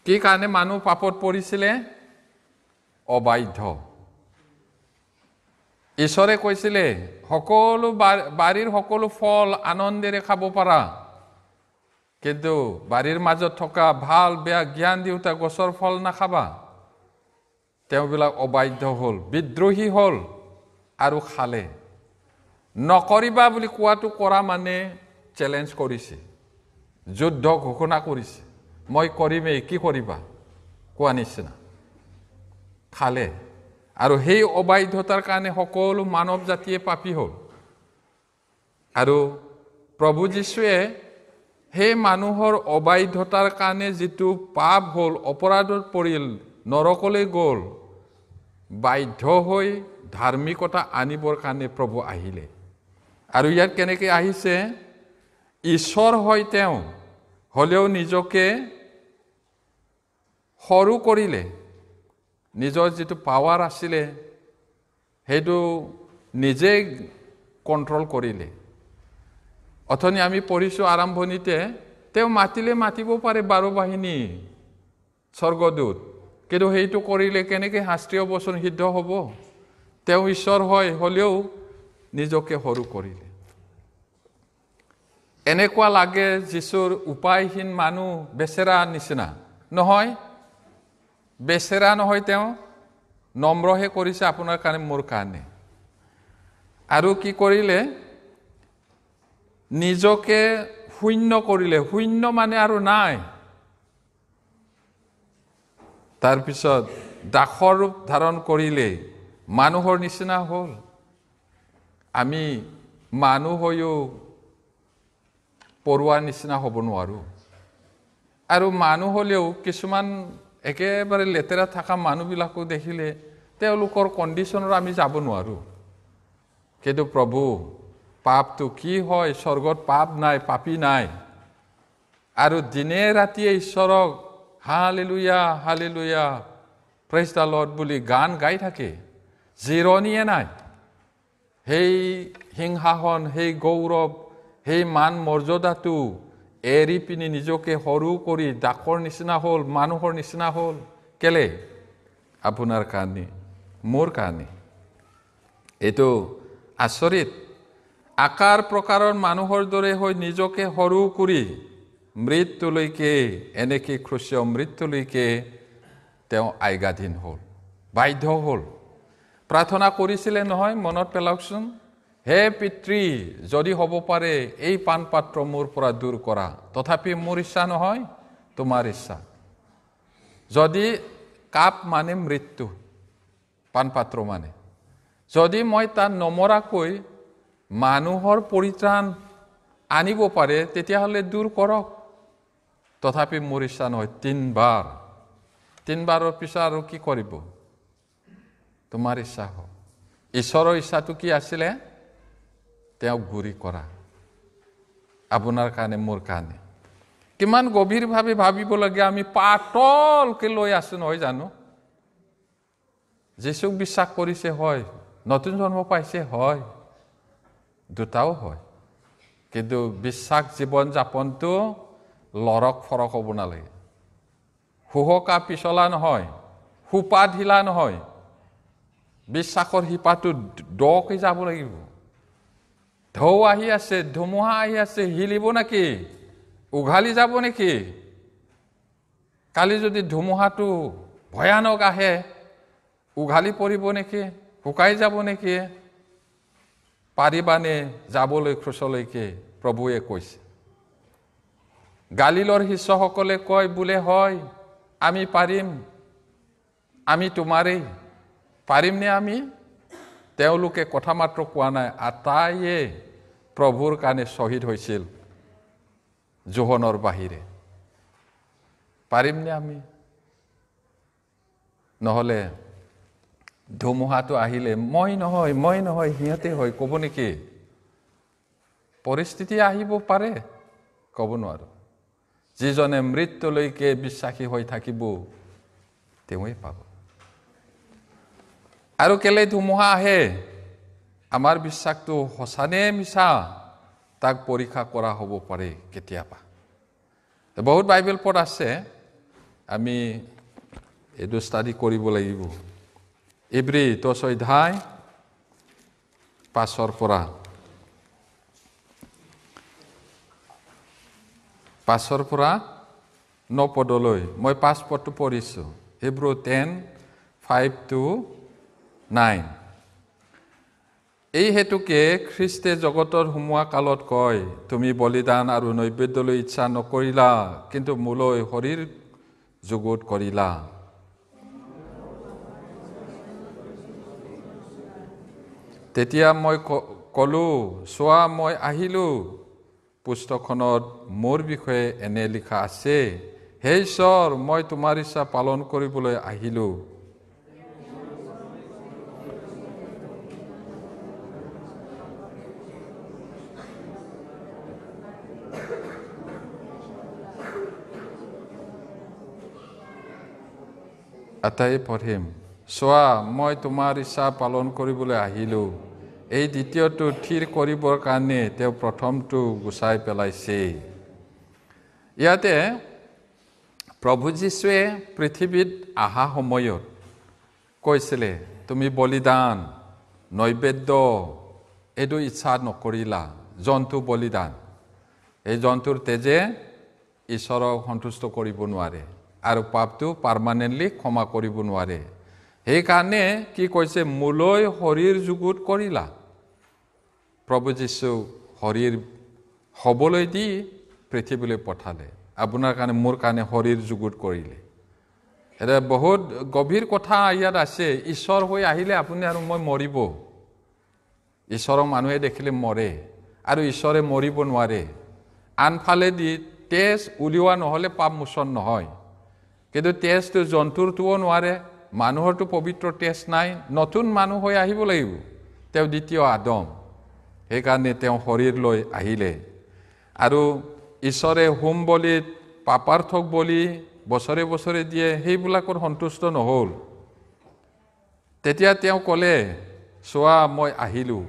কি কাৰণে মানুহ পাপত পৰিছিলে? অবাধ্য। ঈশ্বৰে কৈছিলে সকলো বাৰীৰ সকলো ফল আনন্দেৰে খাব পাৰা, কিন্তু বাৰীৰ মাজত থকা ভাল বেয়া জ্ঞান দিওঁতা গছৰ ফল নাখাবা। তেওঁবিলাক অবাধ্য হ'ল, বিদ্ৰোহী হ'ল আৰু খালে। নকৰিবা বুলি কোৱাটো কৰা মানে চেলেঞ্জ কৰিছে, যুদ্ধ ঘোষণা কৰিছে, মই কৰিমেই, কি কৰিবা কোৱা নিচিনা। খালে, আৰু সেই অবাধ্যতাৰ কাৰণে সকলো মানৱ জাতিয়ে পাপী হ'ল। আৰু প্ৰভু যীশুৱে সেই মানুহৰ অবাধ্যতাৰ কাৰণে যিটো পাপ হ'ল, অপৰাধত পৰিল, নৰকলৈ গ'ল, বাধ্য হৈ ধাৰ্মিকতা আনিবৰ কাৰণে প্ৰভু আহিলে। আৰু ইয়াত কেনেকৈ আহিছে? ঈশ্বৰ হয় তেওঁ, হ'লেও নিজকে সৰু কৰিলে। নিজৰ যিটো পাৱাৰ আছিলে সেইটো নিজেই কণ্ট্ৰল কৰিলে। অথনি আমি পঢ়িছোঁ আৰম্ভণিতে, তেওঁ মাতিলে মাতিব পাৰে 12 বাহিনী স্বৰ্গদূত, কিন্তু সেইটো কৰিলে কেনেকৈ শাস্ত্ৰীয় বচন সিদ্ধ হ'ব? তেওঁ ঈশ্বৰ হয়, হ'লেও নিজকে সৰু কৰিলে। এনেকুৱা লাগে যীশুৰ উপায়হীন মানুহ, বেচেৰা নিচিনা। নহয়, বেচেৰা নহয়, তেওঁ নম্ৰহে কৰিছে আপোনাৰ কাৰণে, মোৰ কাৰণে। আৰু কি কৰিলে? নিজকে শূন্য কৰিলে। শূন্য মানে আৰু নাই। তাৰপিছত দাসৰ ৰূপ ধাৰণ কৰিলে, মানুহৰ নিচিনা হ'ল। আমি মানুহ হৈও পৰুৱাৰ নিচিনা হ'ব নোৱাৰোঁ। আৰু মানুহ হ'লেও কিছুমান একেবাৰে লেতেৰা থকা মানুহবিলাকো দেখিলে তেওঁলোকৰ কণ্ডিশ্যনত আমি যাব নোৱাৰোঁ। কিন্তু প্ৰভু, পাপটো কি হয়? স্বৰ্গত পাপ নাই, পাপী নাই। আৰু দিনে ৰাতিয়ে ঈশ্বৰক hallelujah hallelujah praise the lord বুলি গান গাই থাকে, জিৰণিয়ে নাই। সেই সিংহাসন, সেই গৌৰৱ, সেই মান মৰ্যাদাটো এৰি পিনি নিজকে সৰু কৰি দাসৰ নিচিনা হ'ল, মানুহৰ নিচিনা হ'ল। কেলে? আপোনাৰ কাৰণে, মোৰ কাৰণে। এইটো আচৰিত। আকাৰ প্ৰকাৰৰ মানুহৰ দৰে হৈ নিজকে সৰু কৰি মৃত্যুলৈকে, এনেকৈ খ্ৰীষ্টীয় মৃত্যুলৈকে তেওঁ আজ্ঞাধীন হ'ল, বাধ্য হ'ল। প্ৰাৰ্থনা কৰিছিলে নহয়, মনত পেলাওকচোন। হে পিতৃ, যদি হ'ব পাৰে এই পানপাত্ৰ মোৰ পৰা দূৰ কৰা, তথাপি মোৰ ইচ্ছা নহয়, তোমাৰ ইচ্ছা। যদি কাপ মানে মৃত্যু, পানপাত্ৰ মানে, যদি মই তাত নমৰাকৈ মানুহৰ পৰিত্ৰাণ আনিব পাৰে, তেতিয়াহ'লে দূৰ কৰক, তথাপি মোৰ ইচ্ছা নহয়। 3 বাৰ, 3 বাৰৰ পিছত আৰু কি কৰিব? তোমাৰ ইচ্ছা হওক। ঈশ্বৰৰ ইচ্ছাটো কি আছিলে? তেওঁক গুৰি কৰা, আপোনাৰ কাৰণে, মোৰ কাৰণে। কিমান গভীৰভাৱে ভাবিব লাগে। আমি পাতলকে লৈ আছো নহয় জানো? যীশুক বিশ্বাস কৰিছে, হয়। নতুন জন্ম পাইছে, হয়। দুটাও হয়। কিন্তু বিশ্বাস জীৱন যাপনটো লৰক ফৰক হ'ব নালাগে। হুহকা পিছলা নহয়, সোপা ঢিলা নহয়। বিশ্বাসৰ শিপাটো দকৈ যাব লাগিব। ঢৌ আহি আছে, ধুমুহা আহি আছে, হিলিব নেকি? উঘালি যাব নেকি? কালি যদি ধুমুহাটো ভয়ানক আহে, উঘালি পৰিব নেকি? শুকাই যাব নেকি? পাৰিবানে যাবলৈ ক্ৰুচলৈকে? প্ৰভুৱে কৈছে। গালিলৰ শিষ্যসকলে কয় বোলে, হয় আমি পাৰিম, আমি তোমাৰেই। পাৰিমনে আমি? তেওঁলোকে কথা মাত্ৰ কোৱা নাই, আটাইয়ে প্ৰভুৰ কাৰণে শ্বহীদ হৈছিল জোহনৰ বাহিৰে। পাৰিমনে আমি? নহ'লে ধুমুহাটো আহিলে মই নহয় সিহঁতে হয় ক'ব নেকি? পৰিস্থিতি আহিব পাৰে, ক'ব নোৱাৰো। যিজনে মৃত্যুলৈকে বিশ্বাসী হৈ থাকিব তেওঁই পাব। আৰু কেলে ধুমুহা আহে? আমাৰ বিশ্বাসটো সঁচানে মিছা তাক পৰীক্ষা কৰা হ'ব পাৰে কেতিয়াবা। বহুত বাইবেল পদ আছে, আমি এইটো ষ্টাডি কৰিব লাগিব। ইব্ৰী 10 অধ্যায় 5 পৰা 9 পদলৈ মই 5 পদটো পঢ়িছোঁ। হিব্ৰু 10:5-9। এই হেতুকে খ্ৰীষ্টে জগতৰ সোমোৱা কালত কয়, তুমি বলিদান আৰু নৈবেদ্যলৈ ইচ্ছা নকৰিলা, কিন্তু মোলৈ শৰীৰ যুগুত কৰিলা। তেতিয়া মই ক'লো, চোৱা মই আহিলোঁ। পুস্তকখনত মোৰ বিষয়ে এনে লিখা আছে, হে ঈশ্বৰ, মই তোমাৰ ইচ্ছা পালন কৰিবলৈ আহিলোঁ। আটাই পঢ়িম। চোৱা মই তোমাৰ ইচ্ছা পালন কৰিবলৈ আহিলোঁ। এই দ্বিতীয়টো থিৰ কৰিবৰ কাৰণে তেওঁ প্ৰথমটো গুচাই পেলাইছে। ইয়াতে প্ৰভু যীশুৱে পৃথিৱীত অহা সময়ত কৈছিলে, তুমি বলিদান নৈবেদ্য এইটো ইচ্ছা নকৰিলা, জন্তু বলিদান। এই জন্তুৰ তেজে ঈশ্বৰক সন্তুষ্ট কৰিব নোৱাৰে আৰু পাপটো পাৰ্মানেণ্টলি ক্ষমা কৰিব নোৱাৰে। সেইকাৰণে কি কৈছে, মোলৈ শৰীৰ যুগুত কৰিলা। প্ৰভু যীশু শৰীৰ হ'বলৈ দি পৃথিৱীলৈ পঠালে, আপোনাৰ কাৰণে মোৰ কাৰণে শৰীৰ যুগুত কৰিলে। এটা বহুত গভীৰ কথা ইয়াত আছে। ঈশ্বৰ হৈ আহিলে আপুনি আৰু মই মৰিব। ঈশ্বৰক মানুহে দেখিলে মৰে আৰু ঈশ্বৰে মৰিব নোৱাৰে। আনফালেদি তেজ উলিওৱা নহ'লে পাপ মোচন নহয়, কিন্তু তেজটো জন্তুৰটোও নোৱাৰে, মানুহৰটো পবিত্ৰ তেজ নাই। নতুন মানুহ হৈ আহিব লাগিব, তেওঁ দ্বিতীয় আদম। সেইকাৰণে তেওঁ শৰীৰ লৈ আহিলে। আৰু ঈশ্বৰে হোম বলিত পাপাৰ্থক বলি বছৰে বছৰে দিয়ে, সেইবিলাকৰ সন্তুষ্ট নহ'ল। তেতিয়া তেওঁ ক'লে, চোৱা মই আহিলোঁ।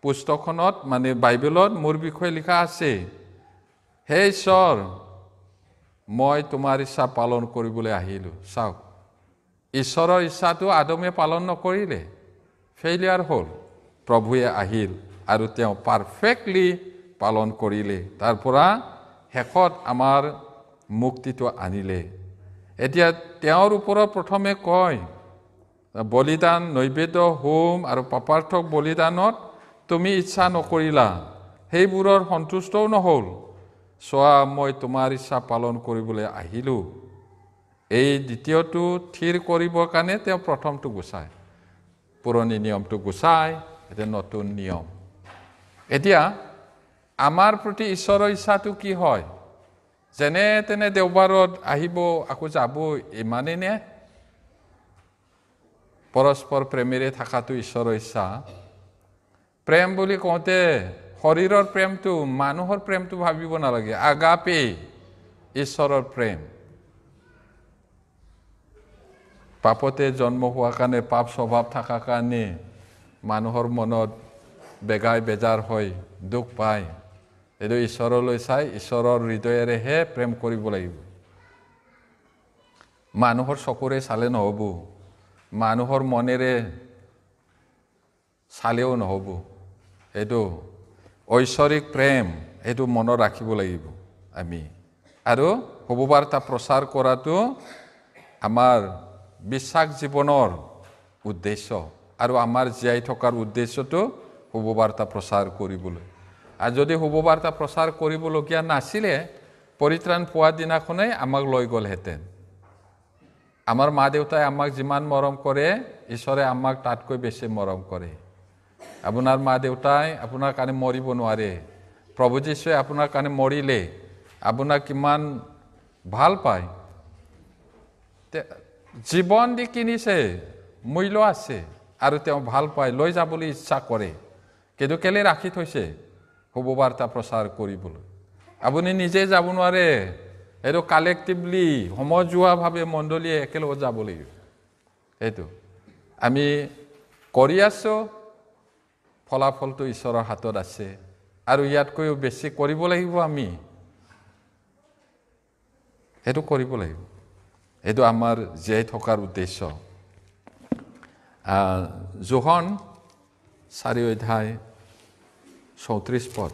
পুস্তকখনত মানে বাইবেলত মোৰ বিষয়ে লিখা আছে, হে ঈশ্বৰ, মই তোমাৰ ইচ্ছা পালন কৰিবলৈ আহিলোঁ। চাওক, ঈশ্বৰৰ ইচ্ছাটো আদমে পালন নকৰিলে, ফেইলিয়াৰ হ'ল। প্ৰভুৱে আহিল আৰু তেওঁ পাৰফেক্টলি পালন কৰিলে। তাৰ পৰা শেষত আমাৰ মুক্তিটো আনিলে। এতিয়া তেওঁৰ ওপৰত প্ৰথমে কয়, বলিদান নৈবেদ্য হোম আৰু পাপাৰ্থক বলিদানত তুমি ইচ্ছা নকৰিলা, সেইবোৰৰ সন্তুষ্টও নহ'ল। চোৱা মই তোমাৰ ইচ্ছা পালন কৰিবলৈ আহিলোঁ। এই দ্বিতীয়টো থিৰ কৰিবৰ কাৰণে তেওঁ প্ৰথমটো গুচায়, পুৰণি নিয়মটো গুচায়, এতিয়া নতুন নিয়ম। এতিয়া আমাৰ প্ৰতি ঈশ্বৰৰ ইচ্ছাটো কি হয়? যেনে তেনে দেওবাৰত আহিব আকৌ যাব, ইমানেই নে? পৰস্পৰ প্ৰেমেৰে থকাটো ঈশ্বৰৰ ইচ্ছা। প্ৰেম বুলি কওঁতে শৰীৰৰ প্ৰেমটো, মানুহৰ প্ৰেমটো ভাবিব নালাগে। আগাপে, ঈশ্বৰৰ প্ৰেম। পাপতে জন্ম হোৱাৰ কাৰণে, পাপ স্বভাৱ থকাৰ কাৰণে মানুহৰ মনত বেগাই বেজাৰ হৈ দুখ পায়। এইটো ঈশ্বৰলৈ চাই ঈশ্বৰৰ হৃদয়েৰেহে প্ৰেম কৰিব লাগিব। মানুহৰ চকুৰে চালে নহ'ব, মানুহৰ মনেৰে চালেও নহ'ব। এইটো ঐশ্বৰিক প্ৰেম, এইটো মনত ৰাখিব লাগিব আমি। আৰু শুভবাৰ্তা প্ৰচাৰ কৰাটো আমাৰ বিশ্বাস জীৱনৰ উদ্দেশ্য, আৰু আমাৰ জীয়াই থকাৰ উদ্দেশ্যটো শুভবাৰ্তা প্ৰচাৰ কৰিবলৈ। আৰু যদি শুভবাৰ্তা প্ৰচাৰ কৰিবলগীয়া নাছিলে, পৰিত্ৰাণ পোৱা দিনাখনেই আমাক লৈ গ'লহেঁতেন। আমাৰ মা দেউতাই আমাক যিমান মৰম কৰে, ঈশ্বৰে আমাক তাতকৈ বেছি মৰম কৰে। আপোনাৰ মা দেউতাই আপোনাৰ কাৰণে মৰিব নোৱাৰে। প্ৰভু যীশুৱে আপোনাৰ কাৰণে মৰিলে, আপোনাক কিমান ভাল পায়, জীৱন দি কিনিছে। মূল্য আছে আৰু তেওঁ ভাল পায়, লৈ যাবলৈ ইচ্ছা কৰে, কিন্তু কেলে ৰাখি থৈছে শুভবাৰ্তা প্ৰচাৰ কৰিবলৈ। আপুনি নিজে যাব নোৱাৰে, এইটো কালেক্টিভলি সমজুৱাভাৱে মণ্ডলীয়ে একেলগে যাব লাগিব। এইটো আমি কৰি আছোঁ, ফলাফলটো ঈশ্বৰৰ হাতত আছে, আৰু ইয়াতকৈও বেছি কৰিব লাগিব। আমি সেইটো কৰিব লাগিব, এইটো আমাৰ জীয়াই থকাৰ উদ্দেশ্য। যোহন 4:34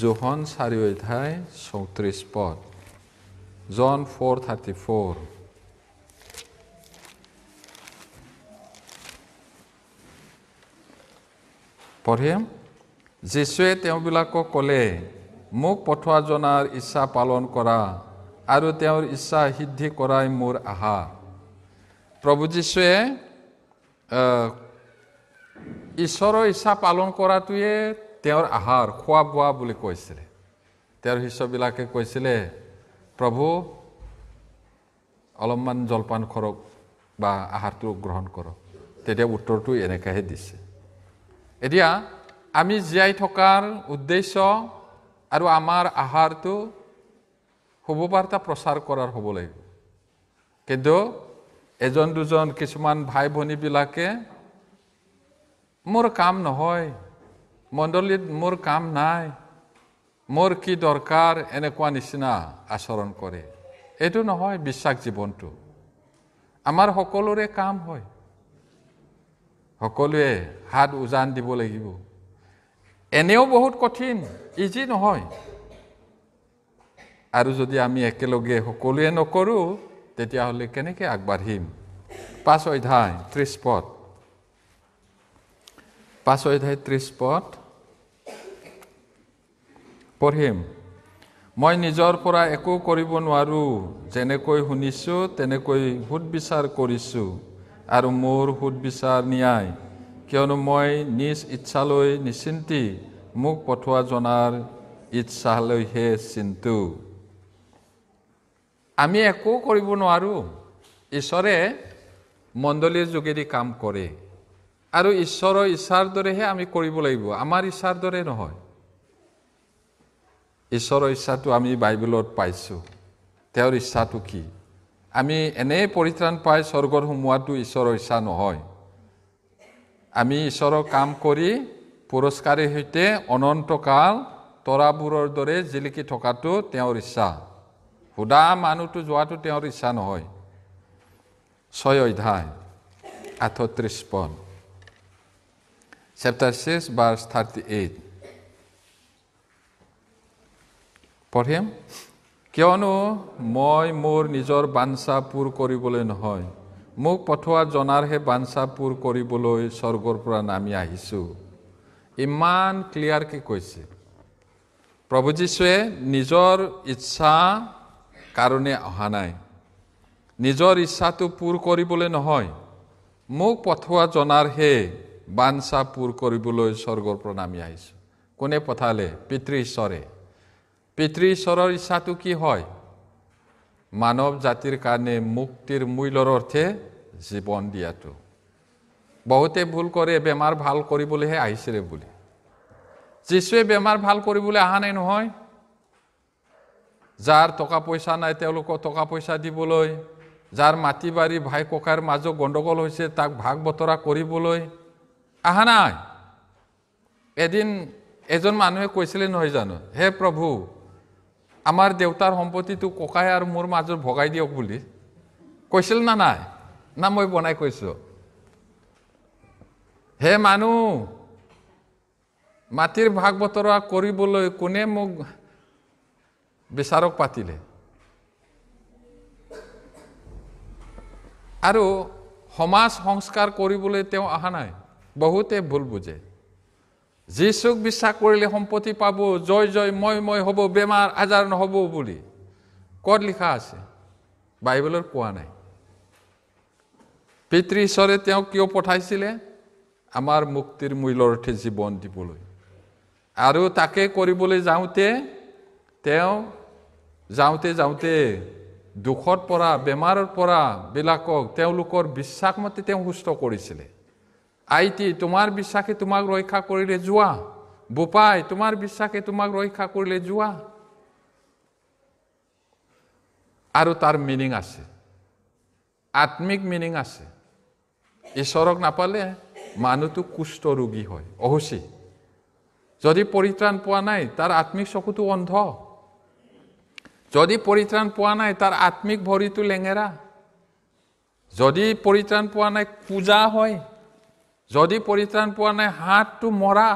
যোহন 4:34 John 4:34 পঢ়িম। যীশুৱে তেওঁবিলাকক ক'লে, মোক পঠোৱা জনাৰ ইচ্ছা পালন কৰা আৰু তেওঁৰ ইচ্ছা সিদ্ধি কৰাই মোৰ আহাৰ। প্ৰভু যীশুৱে ঈশ্বৰৰ ইচ্ছা পালন কৰাটোৱে তেওঁৰ আহাৰ, খোৱা বোৱা বুলি কৈছিলে। তেওঁৰ শিষ্যবিলাকে কৈছিলে, প্ৰভু অলপমান জলপান কৰক বা আহাৰটো গ্ৰহণ কৰক। তেতিয়া উত্তৰটো এনেকৈহে দিছে। এতিয়া আমি জীয়াই থকাৰ উদ্দেশ্য আৰু আমাৰ আহাৰটো শুভবাৰ্তা প্ৰচাৰ কৰাৰ হ'ব লাগিব। কিন্তু এজন দুজন কিছুমান ভাই ভনীবিলাকে মোৰ কাম নহয়, মণ্ডলীত মোৰ কাম নাই, মোৰ কি দৰকাৰ, এনেকুৱা নিচিনা আচৰণ কৰে। এইটো নহয় বিশ্বাস জীৱনটো। আমাৰ সকলোৰে কাম হয়, সকলোৱে হাত উজান দিব লাগিব। এনেও বহুত কঠিন, ইজি নহয়। আৰু যদি আমি একেলগে সকলোৱে নকৰোঁ, তেতিয়াহ'লে কেনেকৈ আগবাঢ়িম? 5:30 5:30 পঢ়িম। মই নিজৰ পৰা একো কৰিব নোৱাৰোঁ, যেনেকৈ শুনিছোঁ তেনেকৈ সুদবিচাৰ কৰিছোঁ, আৰু মোৰ সুদবিচাৰ ন্যায়, কিয়নো মই নিজ ইচ্ছালৈ নিচিন্তি মোক পঠোৱা জনাৰ ইচ্ছালৈহে চিন্তু। আমি একো কৰিব নোৱাৰোঁ। ঈশ্বৰে মণ্ডলীৰ যোগেদি কাম কৰে, আৰু ঈশ্বৰৰ ইচ্ছাৰ দৰেহে আমি কৰিব লাগিব, আমাৰ ইচ্ছাৰ দৰে নহয়। ঈশ্বৰৰ ইচ্ছাটো আমি বাইবেলত পাইছোঁ। তেওঁৰ ইচ্ছাটো কি? আমি এনেই পৰিত্ৰাণ পাই স্বৰ্গত সোমোৱাটো ঈশ্বৰৰ ইচ্ছা নহয়। আমি ঈশ্বৰৰ কাম কৰি পুৰস্কাৰৰ সৈতে অনন্তকাল তৰাবোৰৰ দৰে জিলিকি থকাটো তেওঁৰ ইচ্ছা। সুদা মানুহটো যোৱাটো তেওঁৰ ইচ্ছা নহয়। 6:38 Chapter 6:38 পঢ়িম। কিয়নো মই মোৰ নিজৰ বাঞ্ছা পূৰ কৰিবলৈ নহয়, মোক পঠোৱা জনাৰহে বাঞ্ছা পূৰ কৰিবলৈ স্বৰ্গৰ পৰা নামি আহিছোঁ। ইমান ক্লিয়াৰকৈ কৈছে। প্ৰভু যীশুৱে নিজৰ ইচ্ছা কাৰণে অহা নাই, নিজৰ ইচ্ছাটো পূৰ কৰিবলৈ নহয়, মোক পঠোৱা জনাৰহে বাঞ্ছা পূৰ কৰিবলৈ স্বৰ্গৰ পৰা নামি আহিছোঁ। কোনে পঠালে? পিতৃ ঈশ্বৰে। পিতৃ ঈশ্বৰৰ ইচ্ছাটো কি হয়? মানৱ জাতিৰ কাৰণে মুক্তিৰ মূল্যৰ অৰ্থে জীৱন দিয়াটো। বহুতে ভুল কৰে, বেমাৰ ভাল কৰিবলৈহে আহিছিলে বুলি। যীশুৱে বেমাৰ ভাল কৰিবলৈ অহা নাই নহয়। যাৰ টকা পইচা নাই তেওঁলোকক টকা পইচা দিবলৈ, যাৰ মাটি বাৰী ভাই ককাৰ মাজত গণ্ডগোল হৈছে তাক ভাগ বতৰা কৰিবলৈ অহা নাই। এদিন এজন মানুহে কৈছিলে নহয় জানো, হে প্ৰভু, আমাৰ দেউতাৰ সম্পত্তিটো ককাই আৰু মোৰ মাজত ভগাই দিয়ক বুলি কৈছিল না নাই? না মই বনাই কৈছোঁ? হে মানুহ, মাটিৰ ভাগ বতৰা কৰিবলৈ কোনে মোক বিচাৰক পাতিলে? আৰু সমাজ সংস্কাৰ কৰিবলৈ তেওঁ অহা নাই। বহুতে ভুল বুজে। যীশুক বিশ্বাস কৰিলে সম্পত্তি পাব, জয় জয় মই হ'ব, বেমাৰ আজাৰ নহ'ব বুলি ক'ত লিখা আছে? বাইবেলত কোৱা নাই। পিতৃ ঈশ্বৰে তেওঁক কিয় পঠাইছিলে? আমাৰ মুক্তিৰ মূল্যৰ অৰ্থে জীৱন দিবলৈ। আৰু তাকে কৰিবলৈ যাওঁতে তেওঁ যাওঁতে দুখৰ পৰা বেমাৰৰ পৰা বিলাকক তেওঁলোকৰ বিশ্বাস মতে তেওঁ সুস্থ কৰিছিলে। আইটি তোমাৰ বিশ্বাসে তোমাক ৰক্ষা কৰিলে যোৱা, বোপাই তোমাৰ বিশ্বাসে তোমাক ৰক্ষা কৰিলে যোৱা। আৰু তাৰ মিনিং আছে, আত্মিক মিনিং আছে। ঈশ্বৰক নাপালে মানুহটো কুষ্ঠ ৰোগী হয়, অহুচি। যদি পৰিত্ৰাণ পোৱা নাই তাৰ আত্মিক চকুটো অন্ধ, যদি পৰিত্ৰাণ পোৱা নাই তাৰ আত্মিক ভৰিটো লেঙেৰা, যদি পৰিত্ৰাণ পোৱা নাই পূজা হয়, যদি পৰিত্ৰাণ পোৱা নাই হাতটো মৰা।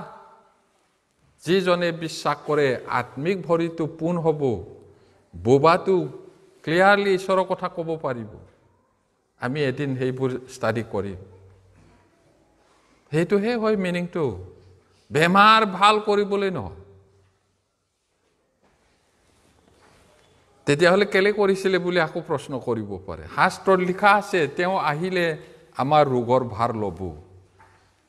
যিজনে বিশ্বাস কৰে আত্মিক ভৰিটো পোন হ'ব, বোবাটো ক্লিয়াৰলি ঈশ্বৰৰ কথা ক'ব পাৰিব। আমি এদিন সেইবোৰ ষ্টাডি কৰিম। সেইটোহে হয় মিনিংটো, বেমাৰ ভাল কৰিবলৈ নহয়। তেতিয়াহ'লে কেলে কৰিছিলে বুলি আকৌ প্ৰশ্ন কৰিব পাৰে। শাস্ত্ৰত লিখা আছে তেওঁ আহিলে আমাৰ ৰোগৰ ভাৰ ল'ব।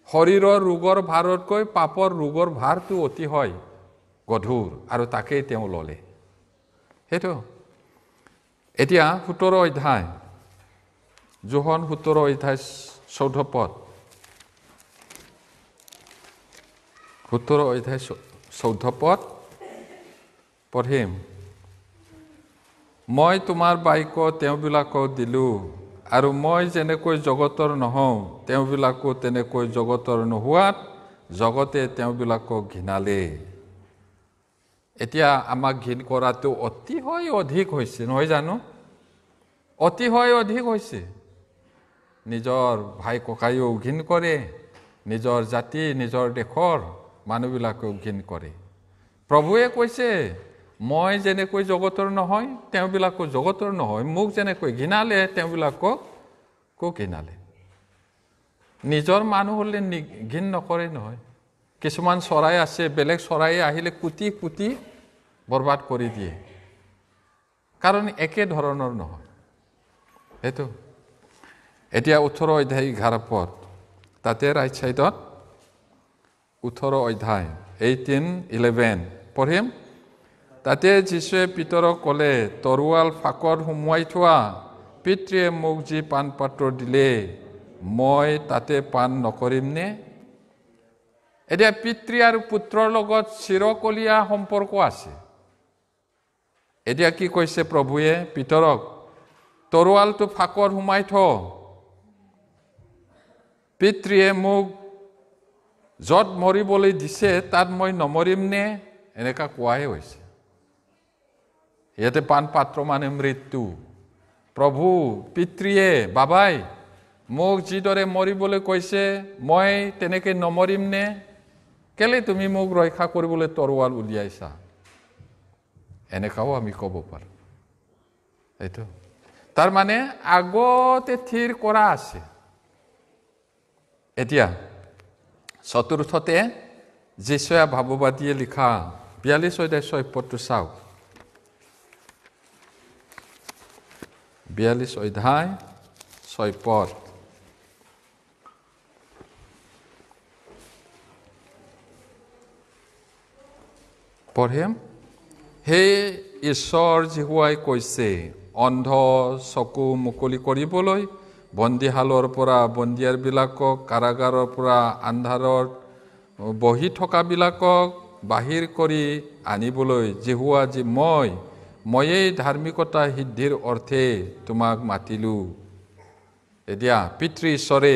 শৰীৰৰ ৰোগৰ ভাৰতকৈ পাপৰ ৰোগৰ ভাৰটো অতি হয় গধুৰ, আৰু তাকেই তেওঁ ল'লে। সেইটো এতিয়া 17 অধ্যায়, যোহন 17 অধ্যায় 14 পদ, 17 অধ্যায় 14 পদ পঢ়িম। মই তোমাৰ বাক্য তেওঁবিলাকক দিলোঁ, আৰু মই যেনেকৈ জগতৰ নহওঁ তেওঁবিলাকো তেনেকৈ জগতৰ নোহোৱাত জগতে তেওঁবিলাকক ঘৃণালে। এতিয়া আমাক ঘৃণ কৰাটো অতিশয় অধিক হৈছে, নহয় জানো? অতিশয় অধিক হৈছে। নিজৰ ভাই ককাইও ঘৃণ কৰে, নিজৰ জাতি নিজৰ দেশৰ মানুহবিলাকেও ঘৃণ কৰে। প্ৰভুৱে কৈছে মই যেনেকৈ জগতৰ নহয় তেওঁবিলাকো জগতৰ নহয়, মোক যেনেকৈ ঘৃণালে তেওঁবিলাকক ঘৃণালে। নিজৰ মানুহ হ'লে ঘৃণ নকৰে নহয়। কিছুমান চৰাই আছে, বেলেগ চৰাই আহিলে কুটি কুটি বৰবাদ কৰি দিয়ে, কাৰণ একে ধৰণৰ নহয়। সেইটো এতিয়া 18 অধ্যায় 11 পদ, তাতে ৰাইট চাইডত 18 অধ্যায় 18-11 পঢ়িম। তাতে যীশুৱে পিতৰক ক'লে, তৰোৱাল ফাকত সুমুৱাই থোৱা, পিতৃয়ে মোক যি পাণ পাত্ৰ দিলে মই তাতে পাণ নকৰিমনে? এতিয়া পিতৃ আৰু পুত্ৰৰ লগত চিৰকলীয়া সম্পৰ্ক আছে। এতিয়া কি কৈছে প্ৰভুৱে পিতৰক, তৰোৱালটো ফাকত সুমাই থ, পিতৃয়ে মোক য'ত মৰিবলৈ দিছে তাত মই নমৰিমনে? এনেকা কোৱাহে হৈছে। ইয়াতে পাণ পাত্ৰ মানে মৃত্যু। প্ৰভু পিতৃয়ে বাবাই মোক যিদৰে মৰিবলৈ কৈছে মই তেনেকৈ নমৰিমনে? কেলে তুমি মোক ৰক্ষা কৰিবলৈ তৰোৱাল উলিয়াইছা? এনেকাও আমি ক'ব পাৰোঁ। এইটো তাৰ মানে আগতে থিৰ কৰা আছে। এতিয়া চতুৰ্থতে যীশুৱে ভাৱবাদীয়ে লিখা 42 অধ্যায় 6 পদটো চাওক। 42 অধ্যায় 6 পদ। পঢ়িম। সেই ঈশ্বৰ যীশুৱাই কৈছে, অন্ধ চকু মুকলি কৰিবলৈ, বন্দীশালৰ পৰা বন্দীয়াৰবিলাকক, কাৰাগাৰৰ পৰা আন্ধাৰত বহি থকাবিলাকক বাহিৰ কৰি আনিবলৈ যীশুৱা যি ময়েই ধাৰ্মিকতা সিদ্ধিৰ অৰ্থে তোমাক মাতিলোঁ। এতিয়া পিতৃ ঈশ্বৰে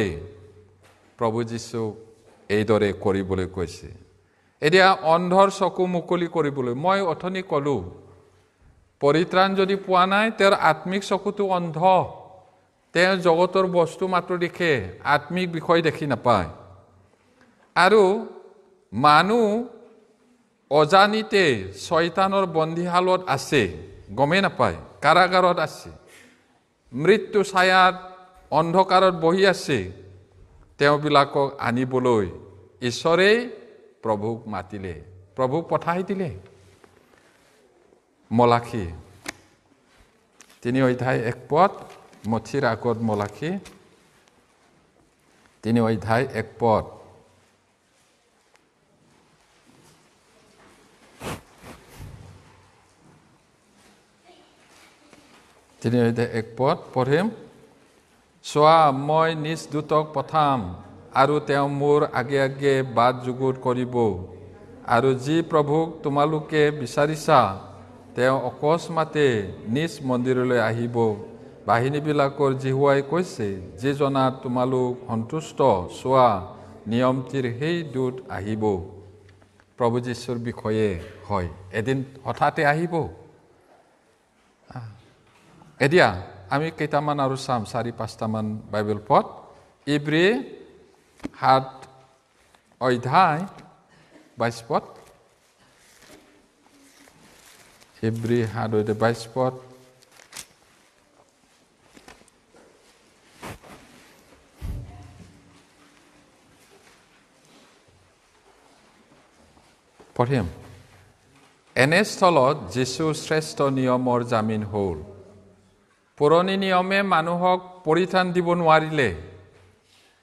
প্ৰভু যীশুক এইদৰে কৰিবলৈ কৈছে। এতিয়া অন্ধৰ চকু মুকলি কৰিবলৈ, মই অথনি ক'লোঁ পৰিত্ৰাণ যদি পোৱা নাই তেওঁৰ আত্মিক চকুটো অন্ধ, তেওঁ জগতৰ বস্তু মাত্ৰ দেখে, আত্মিক বিষয় দেখি নাপায়। আৰু মানুহ অজানিতে শয়তানৰ বন্দীশালত আছে, গমেই নাপায়, কাৰাগাৰত আছে, মৃত্যু ছায়াত অন্ধকাৰত বহি আছে। তেওঁবিলাকক আনিবলৈ ঈশ্বৰেই প্ৰভুক মাতিলে, প্ৰভুক পঠাই দিলে। মলাখী 3 অধ্যায় 1 পদ, মঠিৰ আগত মলাখী 3 অধ্যায় 1 পদ। 3:1 পদ পঢ়িম। চোৱা, মই নিজ দূতক পঠাম, আৰু তেওঁ মোৰ আগে আগে বাট যুগুত কৰিব। আৰু যি প্ৰভুক তোমালোকে বিচাৰিছা, তেওঁ অকস্মাতে নিজ মন্দিৰলৈ আহিব। বাহিনীবিলাকৰ জিহুৱাই কৈছে, যি জনাত তোমালোক সন্তুষ্ট, চোৱা, নিয়মটিৰ সেই দূত আহিব। প্ৰভু যীশুৰ বিষয়ে হয়, এদিন হঠাতে আহিব। এতিয়া আমি কেইটামান আৰু চাম, 4-5টামান বাইবেল পদ। ইব্ৰী 7:22 পদ। ইব্ৰী 7:22 পদ। পঢ়িম। এনে স্থলত যীশু শ্ৰেষ্ঠ নিয়মৰ জামিন হ'ল। পুৰণি নিয়মে মানুহক পৰিত্ৰাণ দিব নোৱাৰিলে।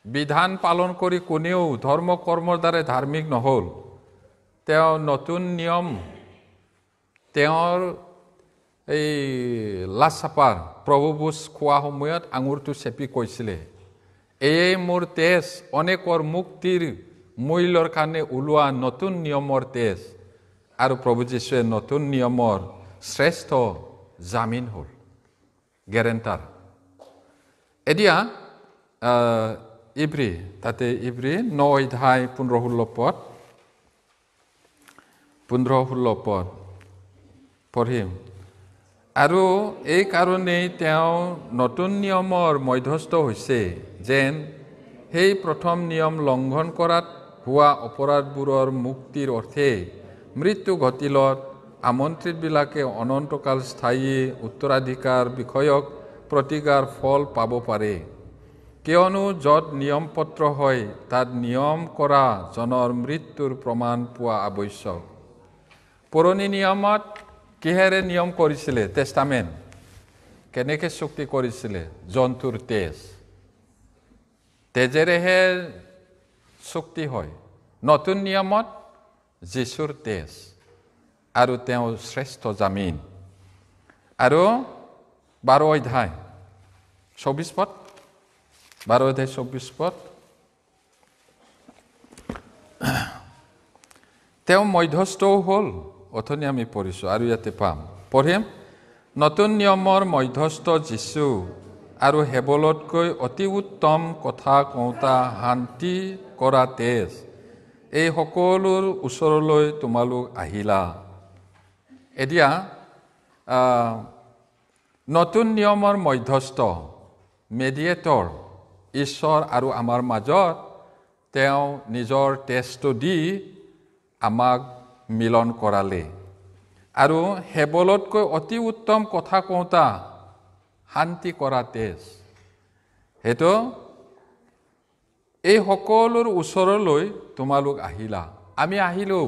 বিধান পালন কৰি কোনেও ধৰ্ম কৰ্মৰ দ্বাৰা ধাৰ্মিক নহ'ল। তেওঁ নতুন নিয়ম, তেওঁৰ এই লাষ্ট চাপাৰ প্ৰভুভোজ খোৱা সময়ত আঙুৰটো চেপি কৈছিলে, এয়ে মোৰ তেজ, অনেকৰ মুক্তিৰ মূল্যৰ কাৰণে ওলোৱা নতুন নিয়মৰ তেজ। আৰু প্ৰভু যীশুৱে নতুন নিয়মৰ শ্ৰেষ্ঠ জামিন হ'ল, গেৰেণ্টাৰ। এতিয়া ইব্ৰী 9:15-16 পদ। 15-16 পদ পঢ়িম। আৰু এই কাৰণেই তেওঁ নতুন নিয়মৰ মধ্যস্থ হৈছে, যেন সেই প্ৰথম নিয়ম লংঘন কৰাত হোৱা অপৰাধবোৰৰ মুক্তিৰ অৰ্থে মৃত্যু ঘটিলত আমন্ত্ৰিতবিলাকে অনন্তকাল স্থায়ী উত্তৰাধিকাৰ বিষয়ক প্ৰতিজ্ঞাৰ ফল পাব পাৰে। কিয়নো য'ত নিয়ম পত্ৰ হয়, তাত নিয়ম কৰা জনৰ মৃত্যুৰ প্ৰমাণ পোৱা আৱশ্যক। পুৰণি নিয়মত কিহেৰে নিয়ম কৰিছিলে? টেষ্টামেণ্ট। কেনেকৈ চুক্তি কৰিছিলে? জন্তুৰ তেজ, তেজেৰেহে চুক্তি হয়। নতুন নিয়মত যীশুৰ তেজ আৰু তেওঁৰ শ্ৰেষ্ঠ জামিন। আৰু 12:24 পদ। 12:24 পদ। তেওঁ মধ্যস্থও হ'ল, অথনি আমি পঢ়িছোঁ, আৰু ইয়াতে পাম, পঢ়িম। নতুন নিয়মৰ মধ্যস্থ যীশু আৰু হেবলতকৈ অতি উত্তম কথা কওঁতা শান্তি কৰা তেজ, এই সকলোৰ ওচৰলৈ তোমালোক আহিলা। এতিয়া নতুন নিয়মৰ মধ্যস্থ, মেডিয়েটৰ, ঈশ্বৰ আৰু আমাৰ মাজত তেওঁ নিজৰ তেজটো দি আমাক মিলন কৰালে। আৰু হেবলতকৈ অতি উত্তম কথা কওঁতা শান্তি কৰা তেজ, সেইটো এই সকলোৰ ওচৰলৈ তোমালোক আহিলা। আমি আহিলোঁ।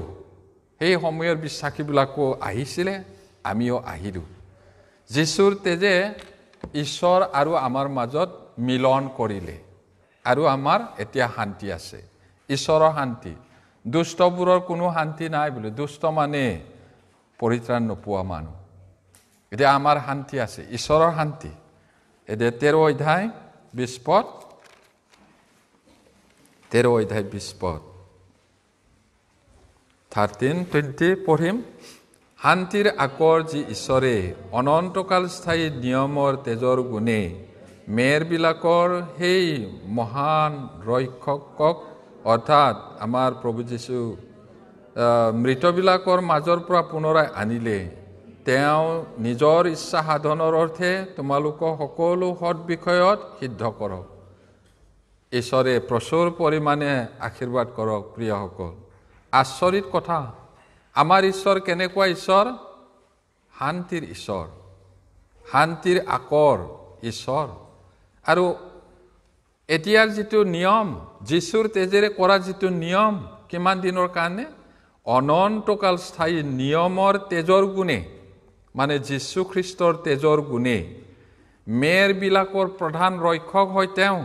সেই সময়ৰ বিশ্বাসীবিলাকো আহিছিলে, আমিও আহিলোঁ। যীশুৰ তেজে ঈশ্বৰ আৰু আমাৰ মাজত মিলন কৰিলে, আৰু আমাৰ এতিয়া শান্তি আছে, ঈশ্বৰৰ শান্তি। দুষ্টবোৰৰ কোনো শান্তি নাই বোলে। দুষ্ট মানে পৰিত্ৰাণ নোপোৱা মানুহ। এতিয়া আমাৰ শান্তি আছে, ঈশ্বৰৰ শান্তি। এতিয়া 13:20 পদ। 13:20 পদ। 13:20 পঢ়িম। শান্তিৰ আকৰ যি ঈশ্বৰে অনন্তকাল স্থায়ী নিয়মৰ তেজৰ গুণে মেৰবিলাকৰ সেই মহান ৰক্ষকক, অৰ্থাৎ আমাৰ প্ৰভু যীশু মৃতবিলাকৰ মাজৰ পৰা পুনৰাই আনিলে। তেওঁ নিজৰ ইচ্ছা সাধনৰ অৰ্থে তোমালোকক সকলো সৎ বিষয়ত সিদ্ধ কৰক। ঈশ্বৰে প্ৰচুৰ পৰিমাণে আশীৰ্বাদ কৰক। প্ৰিয়সকল, আচৰিত কথা, আমাৰ ঈশ্বৰ কেনেকুৱা ঈশ্বৰ? শান্তিৰ ঈশ্বৰ, শান্তিৰ আকৰ ঈশ্বৰ। আৰু এতিয়াৰ যিটো নিয়ম, যীশুৰ তেজেৰে কৰা যিটো নিয়ম, কিমান দিনৰ কাৰণে? অনন্তকাল স্থায়ী নিয়মৰ তেজৰ গুণে, মানে যীশু খ্ৰীষ্টৰ তেজৰ গুণে মেৰবিলাকৰ প্ৰধান ৰক্ষক হয় তেওঁ,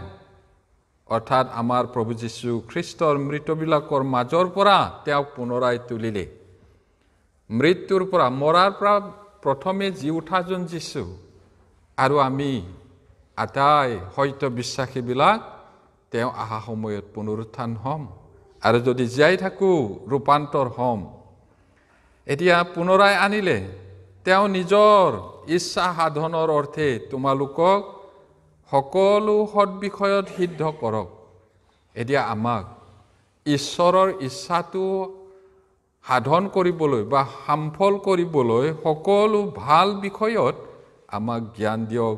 অৰ্থাৎ আমাৰ প্ৰভু যীশু খ্ৰীষ্টৰ মৃতবিলাকৰ মাজৰ পৰা তেওঁক পুনৰাই তুলিলে। মৃত্যুৰ পৰা, মৰাৰ পৰা প্ৰথমে জি উঠাজন যীশু, আৰু আমি আটাই সত্য বিশ্বাসীবিলাক তেওঁ অহা সময়ত পুনৰুত্থান হ'ম আৰু যদি জীয়াই থাকোঁ ৰূপান্তৰ হ'ম। এতিয়া পুনৰাই আনিলে তেওঁ নিজৰ ইচ্ছা সাধনৰ অৰ্থে তোমালোকক সকলো সৎবিষয়ত সিদ্ধ কৰক। এতিয়া আমাক ঈশ্বৰৰ ইচ্ছাটো সাধন কৰিবলৈ বা সফল কৰিবলৈ সকলো ভাল বিষয়ত আমাক জ্ঞান দিয়ক,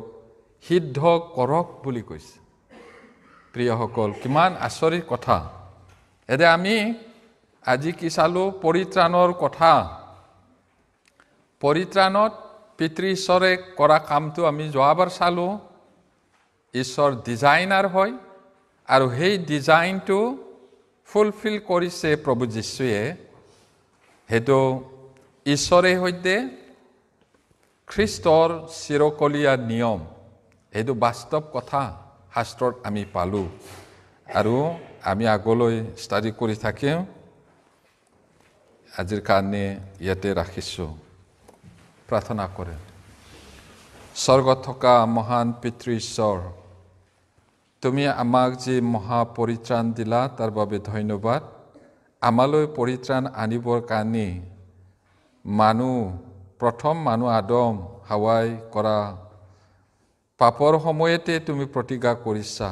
সিদ্ধ কৰক বুলি কৈছে। প্ৰিয়সকল, কিমান আচৰিত কথা। এতিয়া আমি আজি কি চালোঁ? পৰিত্ৰাণৰ কথা। পৰিত্ৰাণত পিতৃ ঈশ্বৰে কৰা কামটো আমি যোৱাবাৰ চালোঁ। ঈশ্বৰ ডিজাইনাৰ হয় আৰু সেই ডিজাইনটো ফুলফিল কৰিছে প্ৰভু যীশুৱে। সেইটো ঈশ্বৰে সৈতে খ্ৰীষ্টৰ চিৰকলীয়া নিয়ম, সেইটো বাস্তৱ কথা শাস্ত্ৰত আমি পালোঁ আৰু আমি আগলৈ ষ্টাডি কৰি থাকিম। আজিৰ কাৰণে ইয়াতে ৰাখিছোঁ। প্ৰাৰ্থনা কৰে। স্বৰ্গত থকা মহান পিতৃ ঈশ্বৰ, তুমি আমাক যি মহাপৰিত্ৰাণ দিলা তাৰ বাবে ধন্যবাদ। আমালৈ পৰিত্ৰাণ আনিবৰ কাৰণে প্ৰথম মানুহ আদম হাৱাই কৰা পাপৰ সময়তে তুমি প্ৰতিজ্ঞা কৰিছা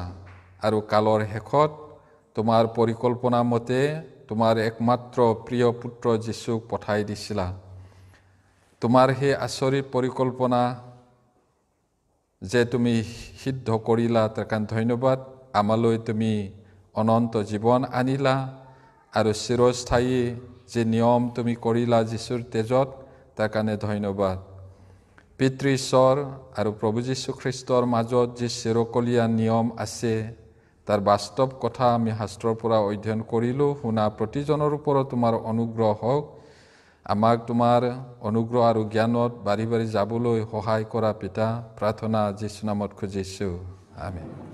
আৰু কালৰ শেষত তোমাৰ পৰিকল্পনা মতে তোমাৰ একমাত্ৰ প্ৰিয় পুত্ৰ যীশুক পঠাই দিছিলা। তোমাৰ সেই আচৰিত পৰিকল্পনা যে তুমি সিদ্ধ কৰিলা তাৰ কাৰণে ধন্যবাদ। আমালৈ তুমি অনন্ত জীৱন আনিলা আৰু চিৰস্থায়ী যে নিয়ম তুমি কৰিলা যীশুৰ তেজত, তাৰ কাৰণে ধন্যবাদ। পিতৃ ঈশ্বৰ আৰু প্ৰভু যীশু খ্ৰীষ্টৰ মাজত যি চিৰকলীয়া নিয়ম আছে তাৰ বাস্তৱ কথা আমি শাস্ত্ৰৰ পৰা অধ্যয়ন কৰিলোঁ। শুনা প্ৰতিজনৰ ওপৰত তোমাৰ অনুগ্ৰহ হওক। আমাক তোমাৰ অনুগ্ৰহ আৰু জ্ঞানত বাঢ়ি বাঢ়ি যাবলৈ সহায় কৰা পিতা, প্ৰাৰ্থনা যীশু নামত খুজিছোঁ। আমেন।